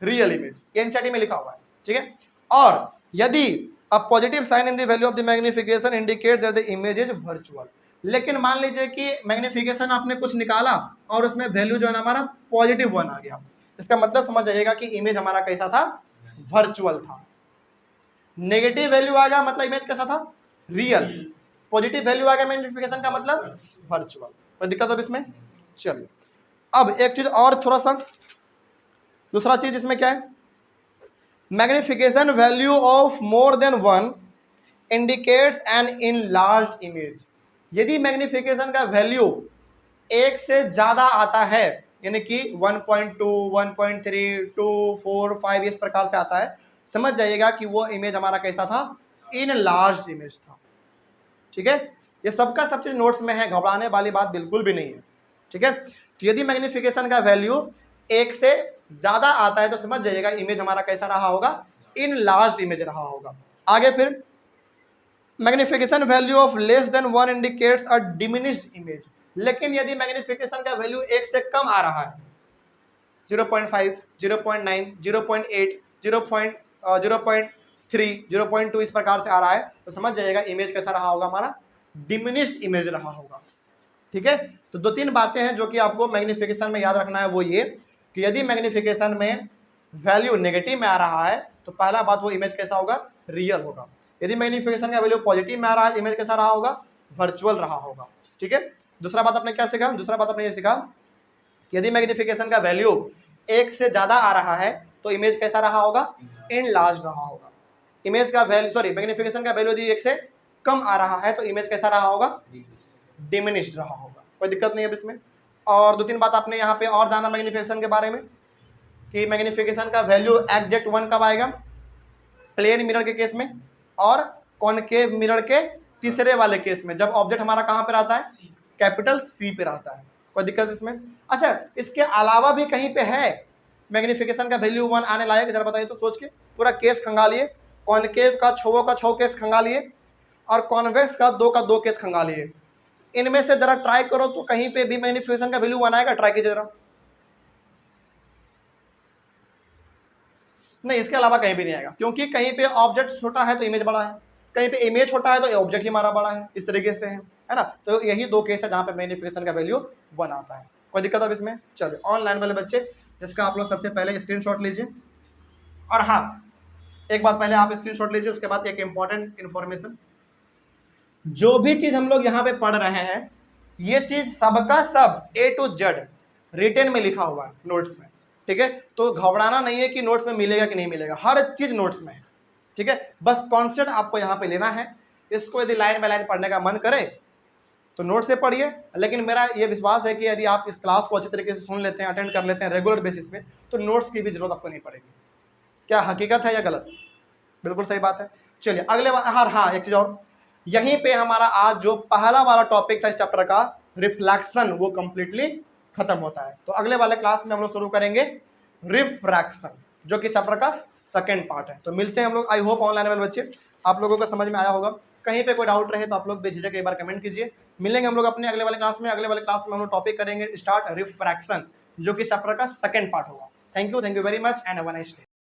रियल इमेज। एनसीईआरटी में लिखा हुआ है, ठीक है। और यदि a positive sign in the value of the magnification indicates that the image is virtual. लेकिन मान लीजिए कि मैग्निफिकेशन आपने कुछ निकाला और उसमें वैल्यू जो है ना हमारा +1 आ गया, इसका मतलब समझ जाइएगा कि इमेज हमारा कैसा था? वर्चुअल था। नेगेटिव वैल्यू आ गया मतलब इमेज कैसा था? रियल। पॉजिटिव वैल्यू आ गया मैग्निफिकेशन का मतलब वर्चुअल। कोई दिक्कत अब इसमें? चलिए, अब एक चीज और, थोड़ा सा दूसरा चीज इसमें क्या है, magnification value of more than 1 indicates an enlarged image. यदि मैग्निफिकेशन का वैल्यू 1 से ज्यादा आता है, यानी कि 1.2, 1.3, 2, 4, 5 इस प्रकार से आता है, समझ जाइएगा कि वो इमेज हमारा कैसा था? इनलार्ज्ड इमेज था, ठीक है। ये सबका सब चीज नोट्स में है, घबराने वाली बात बिल्कुल भी नहीं है, ठीक है। तो यदि मैग्निफिकेशन का वैल्यू 1 से ज्यादा आता है तो समझ जाइएगा इमेज हमारा कैसा रहा होगा? इनलार्ज्ड इमेज रहा होगा। आगे फिर, magnification value of less than 1 indicates a diminished image. लेकिन यदि मैग्निफिकेशन का वैल्यू 1 से कम आ रहा है, 0.5, 0.9, 0.8, 0.3, 0.2 इस प्रकार से आ रहा है, तो समझ जाइएगा इमेज कैसा रहा होगा? हमारा डिमिनिश्ड इमेज रहा होगा, ठीक है। तो दो तीन बातें हैं जो कि आपको मैग्निफिकेशन में याद रखना है, वो ये कि यदि मैग्निफिकेशन में वैल्यू नेगेटिव में आ रहा है तो पहला बात वो इमेज कैसा होगा? रियल होगा। यदि मैग्निफिकेशन का वैल्यू पॉजिटिव में आ रहा है, इमेज कैसा रहा होगा? वर्चुअल रहा होगा, ठीक है। दूसरा बात आपने क्या सीखा? दूसरा बात आपने ये सीखा कि यदि मैग्निफिकेशन का वैल्यू 1 से ज्यादा आ रहा है तो इमेज कैसा रहा होगा? इनलार्ज्ड रहा होगा। इमेज का वैल्यू मैग्निफिकेशन का वैल्यू यदि 1 से कम आ रहा है तो इमेज कैसा रहा होगा? डिमिनिश्ड रहा होगा। कोई दिक्कत नहीं है इसमें। और दो तीन बात आपने यहाँ पे और जाना मैग्निफिकेशन के बारे में कि मैग्नीफिकेशन का वैल्यू एग्जैक्ट 1 कब आएगा, प्लेन मिरर के केस में और कॉनकेव मिरर के तीसरे वाले केस में, जब ऑब्जेक्ट हमारा कहाँ पे रहता है, कैपिटल सी पे रहता है। कोई दिक्कत इसमें? अच्छा, इसके अलावा भी कहीं पे है मैग्नीफिकेशन का वैल्यू 1 आने लायक, जरा बताइए तो सोच के। पूरा केस खंगालिए, कॉनकेव का 6 का 6 केस खंगालिए और कॉन्वेक्स का 2 केस खंगालिए। इनमें से जरा ट्राई करो तो कहीं पे भी मैग्नीफिकेशन का वैल्यू 1 आएगा, ट्राई कीजिए जरा। नहीं, इसके अलावा कहीं भी नहीं आएगा, क्योंकि कहीं पे ऑब्जेक्ट छोटा है तो इमेज बड़ा है, कहीं पे इमेज छोटा है तो ऑब्जेक्ट ही हमारा बड़ा है, इस तरीके से है ना। तो यही 2 केस है जहाँ पे मैग्नीफिकेशन का वैल्यू 1 आता है। कोई दिक्कत अब इसमें? चलिए, ऑनलाइन वाले बच्चे इसका आप लोग सबसे पहले स्क्रीनशॉट लीजिए। और हाँ, एक बात पहले आप स्क्रीनशॉट लीजिए, उसके बाद एक इंपॉर्टेंट इन्फॉर्मेशन, जो भी चीज हम लोग यहाँ पे पढ़ रहे हैं ये चीज सबका सब A to Z रिटेन में लिखा हुआ है नोट्स में, ठीक है। तो घबराना नहीं है कि नोट्स में मिलेगा कि नहीं मिलेगा, हर चीज नोट्स में है, ठीक है। बस कॉन्सेप्ट आपको यहाँ पे लेना है। इसको यदि लाइन बाय लाइन पढ़ने का मन करे तो नोट से पढ़िए, लेकिन मेरा ये विश्वास है कि यदि आप इस क्लास को अच्छी तरीके से सुन लेते हैं, अटेंड कर लेते हैं रेगुलर बेसिस पे, तो नोट्स की भी जरूरत आपको नहीं पड़ेगी। क्या हकीकत है या गलत? बिल्कुल सही बात है। चलिए अगले हाँ, एक चीज और, यहीं पे हमारा आज जो पहला वाला टॉपिक था इस चैप्टर का, रिफ्लेक्शन, वो कंप्लीटली खत्म होता है। तो अगले वाले क्लास में हम लोग शुरू करेंगे रिफ्रैक्शन, जो कि चैप्टर का सेकंड पार्ट है। तो मिलते हैं हम लोग। आई होप ऑनलाइन वाले बच्चे आप लोगों को समझ में आया होगा। कहीं पे कोई डाउट रहे तो आप लोग बेझिझक एक बार कमेंट कीजिए। मिलेंगे हम लोग अपने अगले वाले क्लास में। अगले वाले क्लास में हम लोग टॉपिक करेंगे स्टार्ट रिफ्रैक्शन, जो कि चैप्टर का सेकंड पार्ट होगा। Thank you very much and have a nice day.